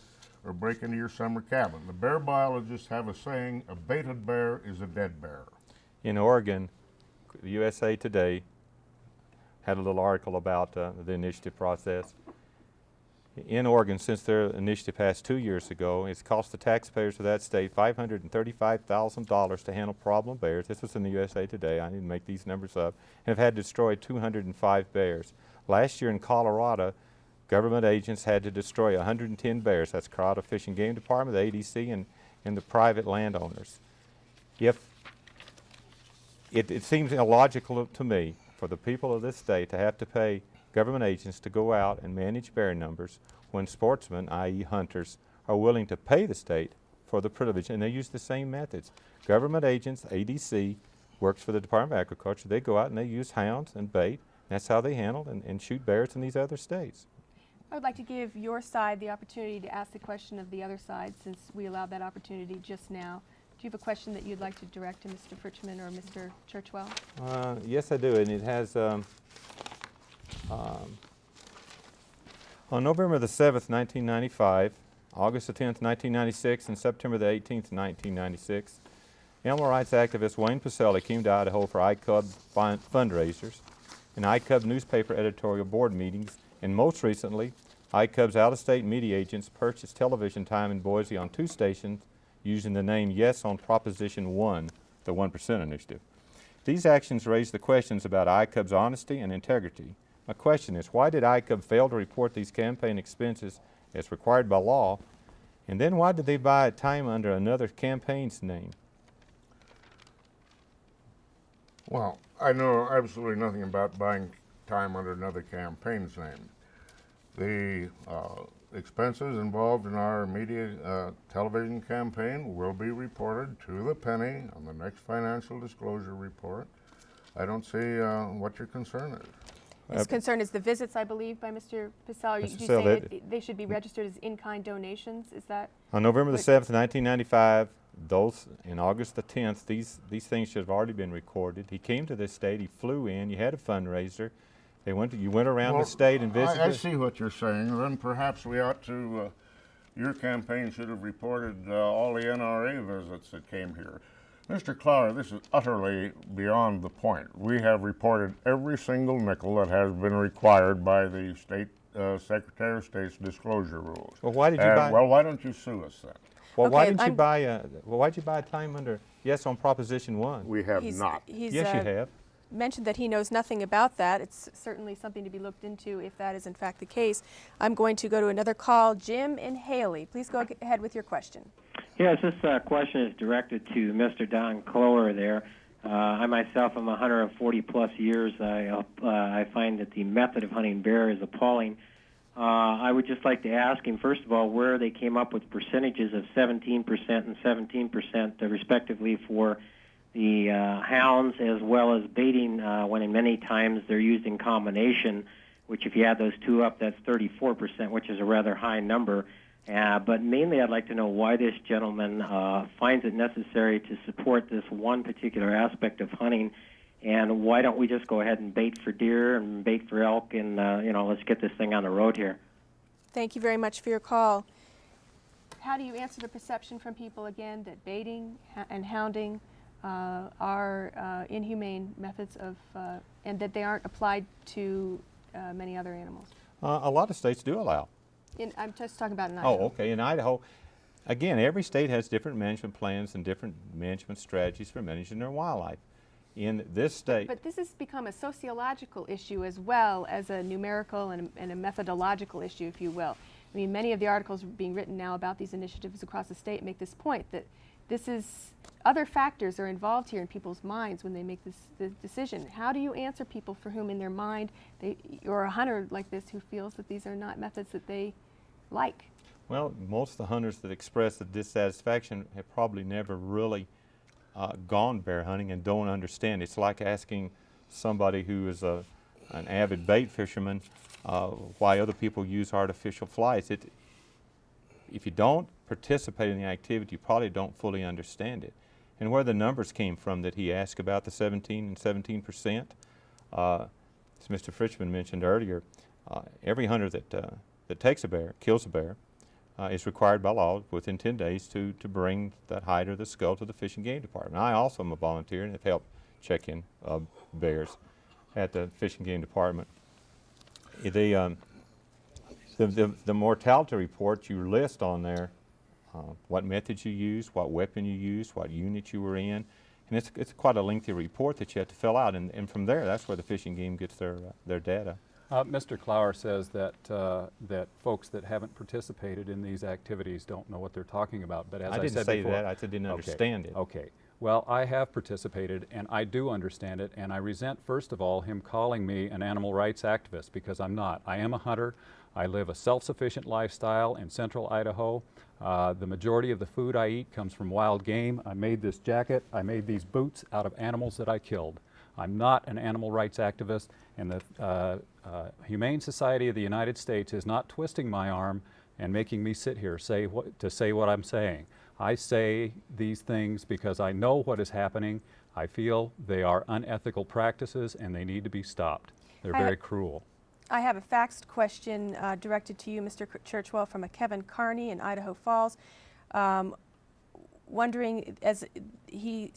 Speaker 3: or break into your summer cabin. The bear biologists have a saying, a baited bear is a dead bear.
Speaker 6: In Oregon, the USA Today had a little article about the initiative process. In Oregon, since their initiative passed 2 years ago, it's cost the taxpayers of that state $535,000 to handle problem bears. This was in the USA Today. I didn't make these numbers up. And have had destroyed 205 bears. Last year in Colorado, government agents had to destroy 110 bears. That's Colorado Fish and Game Department, the ADC, and the private landowners. If it seems illogical to me for the people of this state to have to pay government agents to go out and manage bear numbers when sportsmen, i.e. hunters, are willing to pay the state for the privilege, and they use the same methods. Government agents, ADC, works for the Department of Agriculture. They go out and they use hounds and bait. That's how they handle and shoot bears in these other states.
Speaker 1: I would like to give your side the opportunity to ask the question of the other side since we allowed that opportunity just now. Do you have a question that you'd like to direct to Mr. Fritchman or Mr. Churchwell?
Speaker 6: Yes, I do, and it has on November the 7th, 1995, August the 10th, 1996, and September the 18th, 1996, animal rights activist Wayne Pacelli came to Idaho for ICUB fundraisers and ICUB newspaper editorial board meetings, and most recently, ICUB's out-of-state media agents purchased television time in Boise on 2 stations using the name Yes on Proposition 1, the 1% Initiative. These actions raise the questions about ICUB's honesty and integrity. My question is, why did ICUB fail to report these campaign expenses as required by law? And then why did they buy time under another campaign's name?
Speaker 3: Well, I know absolutely nothing about buying time under another campaign's name. The expenses involved in our media television campaign will be reported to the penny on the next financial disclosure report. I don't see what your concern is.
Speaker 1: His concern is the visits, I believe, by Mr. Pacelli.
Speaker 6: Mr.
Speaker 1: You
Speaker 6: Sell,
Speaker 1: say that they should be registered as in-kind donations? Is that?
Speaker 6: On November the 7th, 1995, those, in August the 10th, these things should have already been recorded. He came to this state, he flew in, you had a fundraiser. You went around the state and visited.
Speaker 3: I see what you're saying. Then perhaps we ought to, your campaign should have reported all the NRA visits that came here. Mr. Clower, this is utterly beyond the point. We have reported every single nickel that has been required by the state Secretary of State's disclosure rules.
Speaker 6: Well, why did you buy?
Speaker 3: Well, why don't you sue us then?
Speaker 6: Well,
Speaker 1: Okay,
Speaker 6: why didn't you buy? Why'd you buy time under Yes on Proposition 1?
Speaker 3: We have not.
Speaker 1: He's,
Speaker 6: Yes, you have.
Speaker 1: mentioned that he knows nothing about that. It's certainly something to be looked into if that is in fact the case. I'm going to go to another call. Jim and Haley, please go ahead with your question.
Speaker 10: Yes, this question is directed to Mr. Don Clower there. I myself am a hunter of 40-plus years. I find that the method of hunting bear is appalling. I would just like to ask him, first of all, where they came up with percentages of 17% and 17% respectively for the hounds as well as baiting, when in many times they're used in combination, which if you add those two up, that's 34%, which is a rather high number. But mainly I'd like to know why this gentleman finds it necessary to support this one particular aspect of hunting, and why don't we just go ahead and bait for deer and bait for elk and, let's get this thing on the road here.
Speaker 1: Thank you very much for your call. How do you answer the perception from people, again, that baiting and hounding are inhumane methods of, and that they aren't applied to many other animals?
Speaker 6: A lot of states do allow.
Speaker 1: I'm just talking about in Idaho.
Speaker 6: Oh, okay. In Idaho, Again, every state has different management plans and different management strategies for managing their wildlife. In this state,
Speaker 1: But this has become a sociological issue as well as a numerical and a methodological issue, if you will. I mean, many of the articles being written now about these initiatives across the state make this point, that this is, other factors are involved here in people's minds when they make the decision. How do you answer people for whom in their mind, or a hunter like this who feels that these are not methods that they like?
Speaker 6: well, most of the hunters that express the dissatisfaction have probably never really gone bear hunting and don't understand. It's like asking somebody who is an avid bait fisherman why other people use artificial flies. If you don't participate in the activity, you probably don't fully understand it. And where the numbers came from that he asked about, the 17 and 17%, as Mr. Fritchman mentioned earlier, every hunter that takes a bear, kills a bear, is required by law within 10 days to bring that hide or the skull to the Fish and Game Department. I also am a volunteer and have helped check in bears at the Fish and Game Department. The mortality report you list on there, what methods you used, what weapon you used, what unit you were in, and it's quite a lengthy report that you have to fill out, and from there, that's where the Fish and Game gets their data.
Speaker 5: Mr. Clower says that that folks that haven't participated in these activities don't know what they're talking about. But as I
Speaker 6: didn't
Speaker 5: said
Speaker 6: say
Speaker 5: before,
Speaker 6: that. I said didn't understand it.
Speaker 5: Okay. Well, I have participated, and I do understand it, and I resent, first of all, him calling me an animal rights activist, because I'm not. I am a hunter. I live a self-sufficient lifestyle in central Idaho. The majority of the food I eat comes from wild game. I made this jacket. I made these boots out of animals that I killed. I'm not an animal rights activist, and the Humane Society of the United States is not twisting my arm and making me sit here to say what I'm saying. I say these things because I know what is happening. I feel they are unethical practices and they need to be stopped. They're very cruel.
Speaker 1: I have a faxed question directed to you, Mr. Churchwell, from a Kevin Carney in Idaho Falls. Wondering, as he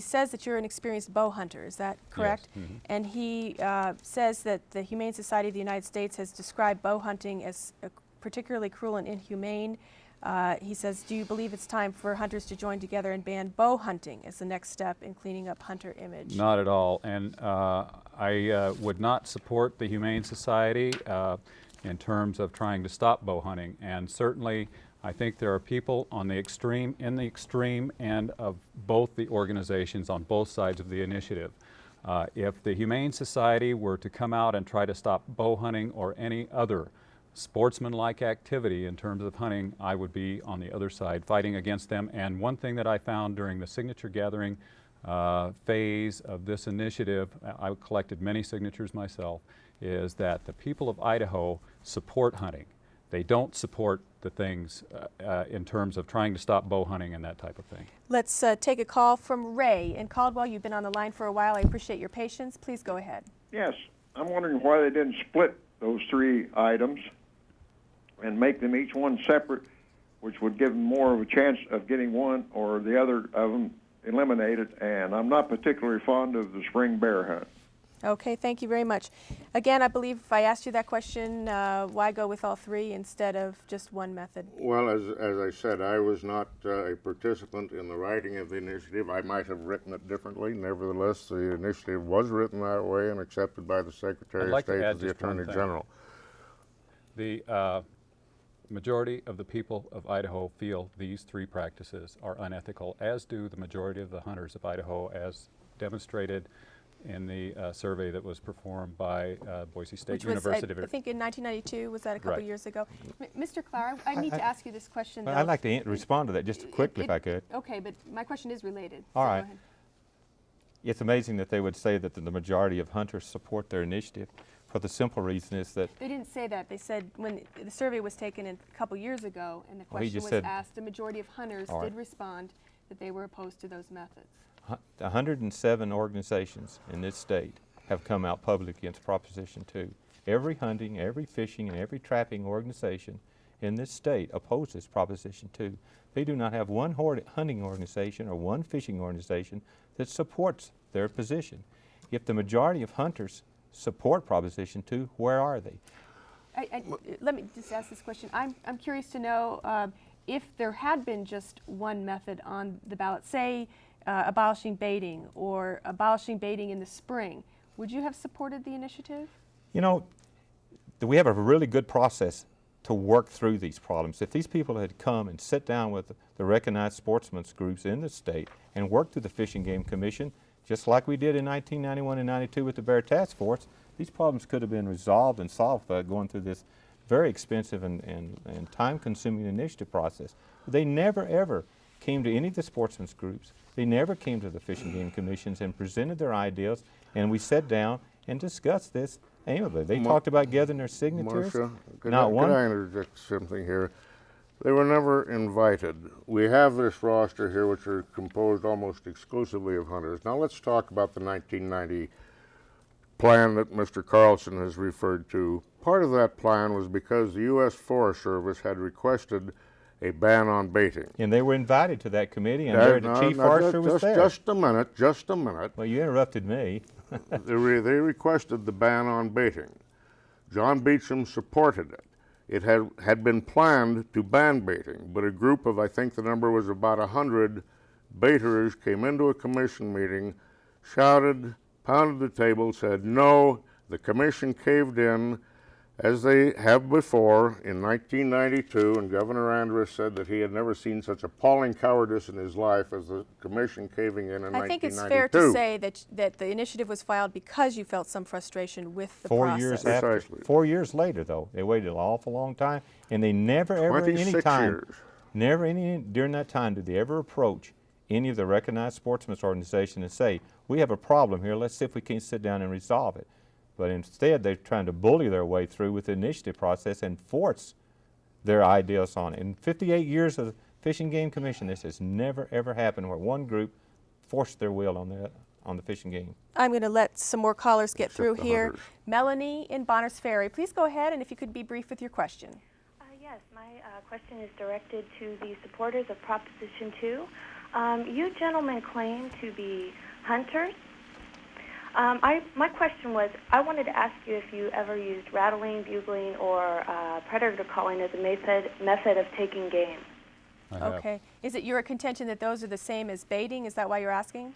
Speaker 1: says that you're an experienced bow hunter, is that correct?
Speaker 5: Yes. Mm-hmm.
Speaker 1: And he says that the Humane Society of the United States has described bow hunting as particularly cruel and inhumane. He says, do you believe it's time for hunters to join together and ban bow hunting as the next step in cleaning up hunter image?
Speaker 5: Not at all. And I would not support the Humane Society in terms of trying to stop bow hunting. And certainly, I think there are people in the extreme end of both the organizations on both sides of the initiative. If the Humane Society were to come out and try to stop bow hunting or any other sportsmanlike activity in terms of hunting, I would be on the other side fighting against them. And one thing that I found during the signature gathering phase of this initiative, I collected many signatures myself, is that the people of Idaho support hunting. They don't support the things in terms of trying to stop bow hunting and that type of thing.
Speaker 1: Let's take a call from Ray in Caldwell. You've been on the line for a while. I appreciate your patience. Please go ahead.
Speaker 11: Yes, I'm wondering why they didn't split those three items and make them each one separate, which would give them more of a chance of getting one or the other of them eliminated. And I'm not particularly fond of the spring bear hunt.
Speaker 1: Okay, thank you very much. Again, I believe if I asked you that question, why go with all three instead of just one method?
Speaker 3: Well, as I said, I was not a participant in the writing of the initiative. I might have written it differently. Nevertheless, the initiative was written that way and accepted by the Secretary of State and the Attorney General.
Speaker 5: The majority of the people of Idaho feel these three practices are unethical, as do the majority of the hunters of Idaho, as demonstrated in the survey that was performed by Boise State University.
Speaker 1: I think in 1992, was that a couple
Speaker 5: Right.
Speaker 1: years ago? Mr. Clower, I need to ask you this question.
Speaker 6: I'd like to respond to that just quickly if I could.
Speaker 1: Okay, but my question is related.
Speaker 6: All
Speaker 1: so
Speaker 6: right.
Speaker 1: Go ahead.
Speaker 6: It's amazing that they would say that the majority of hunters support their initiative, for the simple reason is that
Speaker 1: They didn't say that. They said when the survey was taken a couple years ago and the
Speaker 6: Well, he
Speaker 1: question
Speaker 6: just
Speaker 1: was
Speaker 6: said-
Speaker 1: asked, the majority of hunters
Speaker 6: All right.
Speaker 1: did respond that they were opposed to those methods.
Speaker 6: 107 organizations in this state have come out public against Proposition 2. Every hunting, every fishing, and every trapping organization in this state opposes Proposition 2. They do not have one hunting organization or one fishing organization that supports their position. If the majority of hunters support Proposition 2, where are they?
Speaker 1: Let me just ask this question. I'm curious to know, if there had been just one method on the ballot, say abolishing baiting or abolishing baiting in the spring, would you have supported the initiative?
Speaker 6: You know, we have a really good process to work through these problems. If these people had come and sit down with the recognized sportsmen's groups in the state and worked through the Fish and Game Commission, just like we did in 1991 and 92 with the Bear Task Force, these problems could have been resolved and solved by going through this very expensive and time-consuming initiative process. They never, ever came to any of the sportsmen's groups. They never came to the Fish and Game Commissions and presented their ideas, and we sat down and discussed this amiably. They talked about gathering their signatures.
Speaker 3: Marcia, could
Speaker 6: Not
Speaker 3: I
Speaker 6: one.
Speaker 3: interject something here? They were never invited. We have this roster here, which are composed almost exclusively of hunters. Now let's talk about the 1990 plan that Mr. Carlson has referred to. Part of that plan was because the U.S. Forest Service had requested a ban on baiting.
Speaker 6: And they were invited to that committee, and the chief forester was there.
Speaker 3: Just a minute.
Speaker 6: Well, you interrupted me.
Speaker 3: They requested the ban on baiting. John Beecham supported it. It had been planned to ban baiting, but a group of, I think the number was about 100 baiters came into a commission meeting, shouted, pounded the table, said no. The commission caved in, as they have before in 1992, and Governor Andrus said that he had never seen such appalling cowardice in his life as the commission caving in 1992.
Speaker 1: I think it's fair to say that the initiative was filed because you felt some frustration with the process.
Speaker 6: 4 years after.
Speaker 3: Precisely.
Speaker 6: 4 years later, though, they waited an awful long time, and they never, ever, any
Speaker 3: 26
Speaker 6: time,
Speaker 3: years.
Speaker 6: never any during that time did they ever approach any of the recognized sportsmen's organizations and say, we have a problem here, let's see if we can sit down and resolve it. But instead, they're trying to bully their way through with the initiative process and force their ideas on it. In 58 years of the Fish and Game Commission, this has never, ever happened where one group forced their will on the Fish and Game.
Speaker 1: I'm going to let some more callers get through
Speaker 3: the
Speaker 1: here.
Speaker 3: hunters.
Speaker 1: Melanie in Bonners Ferry, please go ahead, and if you could be brief with your question.
Speaker 12: Yes, my question is directed to the supporters of Proposition 2. You gentlemen claim to be hunters. My question was, I wanted to ask you if you ever used rattling, bugling, or predator calling as a method of taking game.
Speaker 5: I have.
Speaker 1: Okay. Is it your contention that those are the same as baiting? Is that why you're asking?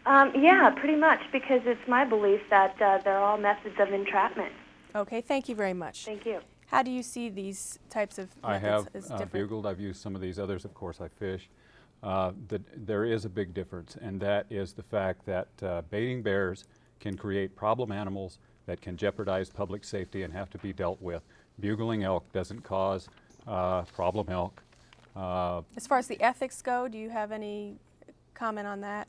Speaker 12: Yeah, pretty much, because it's my belief that they're all methods of entrapment.
Speaker 1: Okay, thank you very much.
Speaker 12: Thank you.
Speaker 1: How do you see these types of
Speaker 5: I
Speaker 1: methods
Speaker 5: have
Speaker 1: as different?
Speaker 5: bugled. I've used some of these others. Of course, I fish. There is a big difference, and that is the fact that baiting bears can create problem animals that can jeopardize public safety and have to be dealt with. Bugling elk doesn't cause problem elk.
Speaker 1: As far as the ethics go, do you have any comment on that?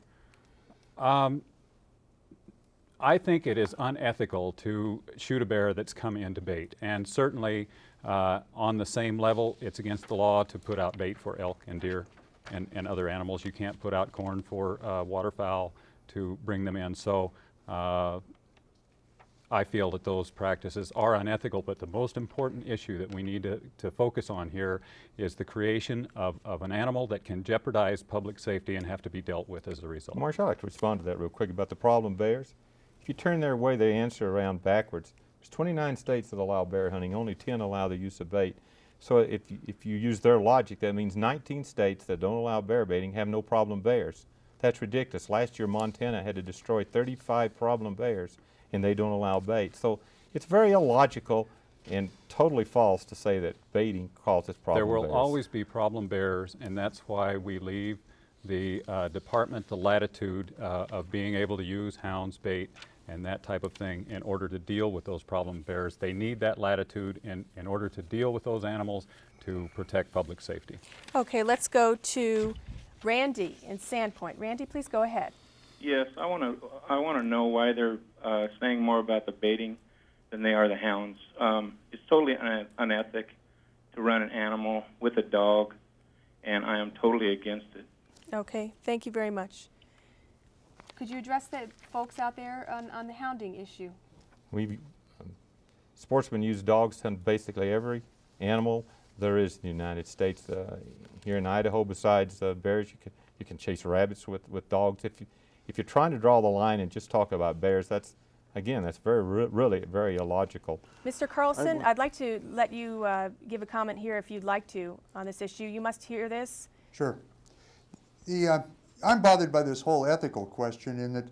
Speaker 5: I think it is unethical to shoot a bear that's come into bait, and certainly on the same level, it's against the law to put out bait for elk and deer and other animals. You can't put out corn for waterfowl to bring them in. So I feel that those practices are unethical, but the most important issue that we need to focus on here is the creation of an animal that can jeopardize public safety and have to be dealt with as a result.
Speaker 6: Marcia, I'd like to respond to that real quick about the problem bears. If you turn their way, they answer around backwards. There's 29 states that allow bear hunting, only 10 allow the use of bait. So if you use their logic, that means 19 states that don't allow bear baiting have no problem bears. That's ridiculous. Last year, Montana had to destroy 35 problem bears, and they don't allow bait. So it's very illogical and totally false to say that baiting causes problem bears.
Speaker 5: There will always be problem bears, and that's why we leave the department the latitude of being able to use hounds, bait, and that type of thing in order to deal with those problem bears. They need that latitude in order to deal with those animals to protect public safety.
Speaker 1: Okay, let's go to Randy in Sandpoint. Randy, please go ahead.
Speaker 13: Yes, I want to know why they're saying more about the baiting than they are the hounds. It's totally unethic to run an animal with a dog, and I am totally against it.
Speaker 1: Okay, thank you very much. Could you address the folks out there on the hounding issue?
Speaker 6: Sportsmen use dogs to hunt basically every animal there is in the United States. Here in Idaho, besides bears, you can chase rabbits with dogs. If you're trying to draw the line and just talk about bears, that's again, that's really very illogical.
Speaker 1: Mr. Carlson, I'd like to let you give a comment here if you'd like to on this issue. You must hear this.
Speaker 4: Sure. I'm bothered by this whole ethical question in that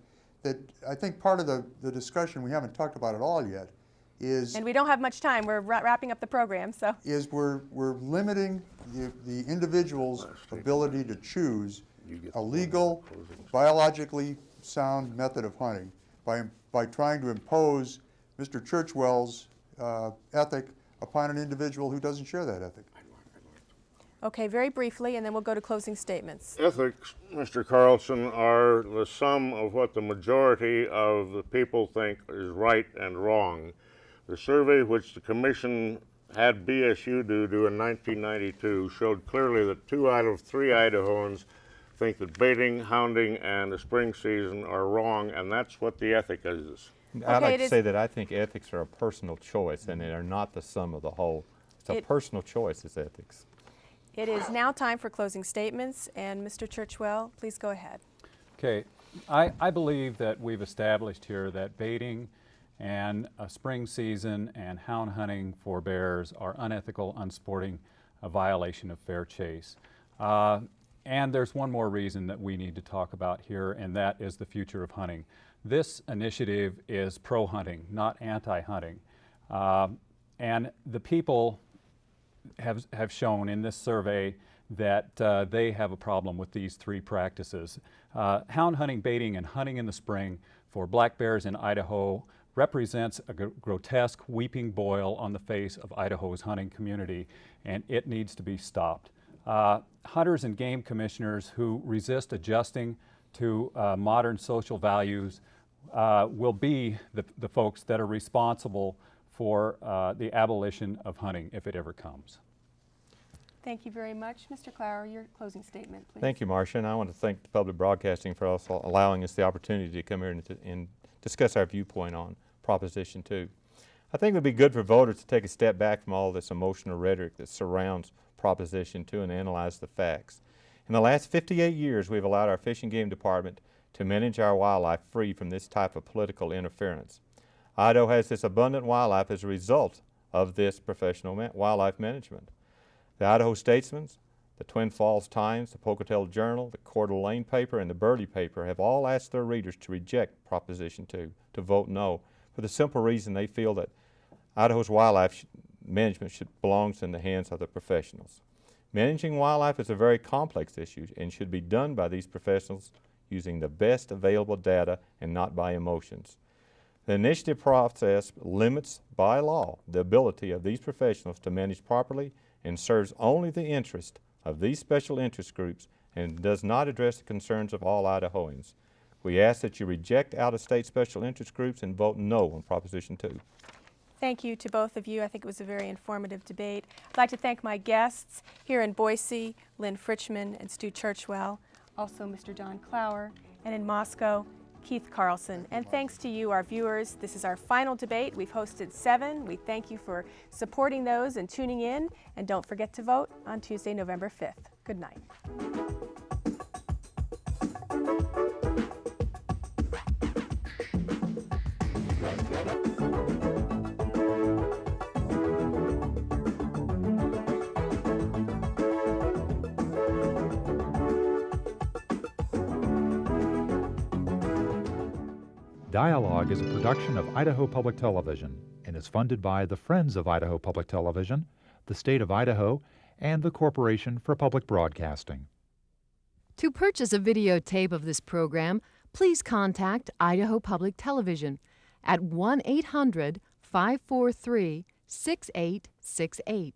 Speaker 4: I think part of the discussion we haven't talked about at all yet is...
Speaker 1: And we don't have much time. We're wrapping up the program, so...
Speaker 4: ...is we're limiting the individual's ability to choose a legal, biologically sound method of hunting by trying to impose Mr. Churchwell's ethic upon an individual who doesn't share that ethic.
Speaker 1: Okay, very briefly, and then we'll go to closing statements.
Speaker 3: Ethics, Mr. Carlson, are the sum of what the majority of the people think is right and wrong. The survey which the Commission had BSU do in 1992 showed clearly that 2 out of 3 Idahoans think that baiting, hounding, and the spring season are wrong, and that's what the ethic is.
Speaker 6: I'd like to say that I think ethics are a personal choice, and they are not the sum of the whole. It's a personal choice, is ethics.
Speaker 1: It is now time for closing statements, and Mr. Churchwell, please go ahead.
Speaker 5: Okay, I believe that we've established here that baiting and a spring season and hound hunting for bears are unethical, unsporting, a violation of fair chase. And there's one more reason that we need to talk about here, and that is the future of hunting. This initiative is pro-hunting, not anti-hunting. And the people have shown in this survey that they have a problem with these 3 practices. Hound hunting, baiting, and hunting in the spring for black bears in Idaho represents a grotesque weeping boil on the face of Idaho's hunting community, and it needs to be stopped. Hunters and game commissioners who resist adjusting to modern social values will be the folks that are responsible for the abolition of hunting if it ever comes.
Speaker 1: Thank you very much. Mr. Clower, your closing statement, please.
Speaker 6: Thank you, Marcia, and I want to thank the Public Broadcasting for also allowing us the opportunity to come here and discuss our viewpoint on Proposition 2. I think it would be good for voters to take a step back from all this emotional rhetoric that surrounds Proposition 2 and analyze the facts. In the last 58 years, we've allowed our Fish and Game Department to manage our wildlife free from this type of political interference. Idaho has this abundant wildlife as a result of this professional wildlife management. The Idaho Statesman, the Twin Falls Times, the Pocatello Journal, the Coeur d'Alene paper, and the Burley paper have all asked their readers to reject Proposition 2, to vote no, for the simple reason they feel that Idaho's wildlife management belongs in the hands of the professionals. Managing wildlife is a very complex issue and should be done by these professionals using the best available data and not by emotions. The initiative process limits by law the ability of these professionals to manage properly and serves only the interest of these special interest groups and does not address the concerns of all Idahoans. We ask that you reject out-of-state special interest groups and vote no on Proposition 2.
Speaker 1: Thank you to both of you. I think it was a very informative debate. I'd like to thank my guests here in Boise, Lynn Fritchman and Stu Churchwell, also Mr. Don Clower, and in Moscow, Keith Carlson. And thanks to you, our viewers. This is our final debate. We've hosted 7. We thank you for supporting those and tuning in. And don't forget to vote on Tuesday, November 5th. Good night.
Speaker 2: Dialogue is a production of Idaho Public Television and is funded by the Friends of Idaho Public Television, the State of Idaho, and the Corporation for Public Broadcasting.
Speaker 14: To purchase a videotape of this program, please contact Idaho Public Television at 1-800-543-6868.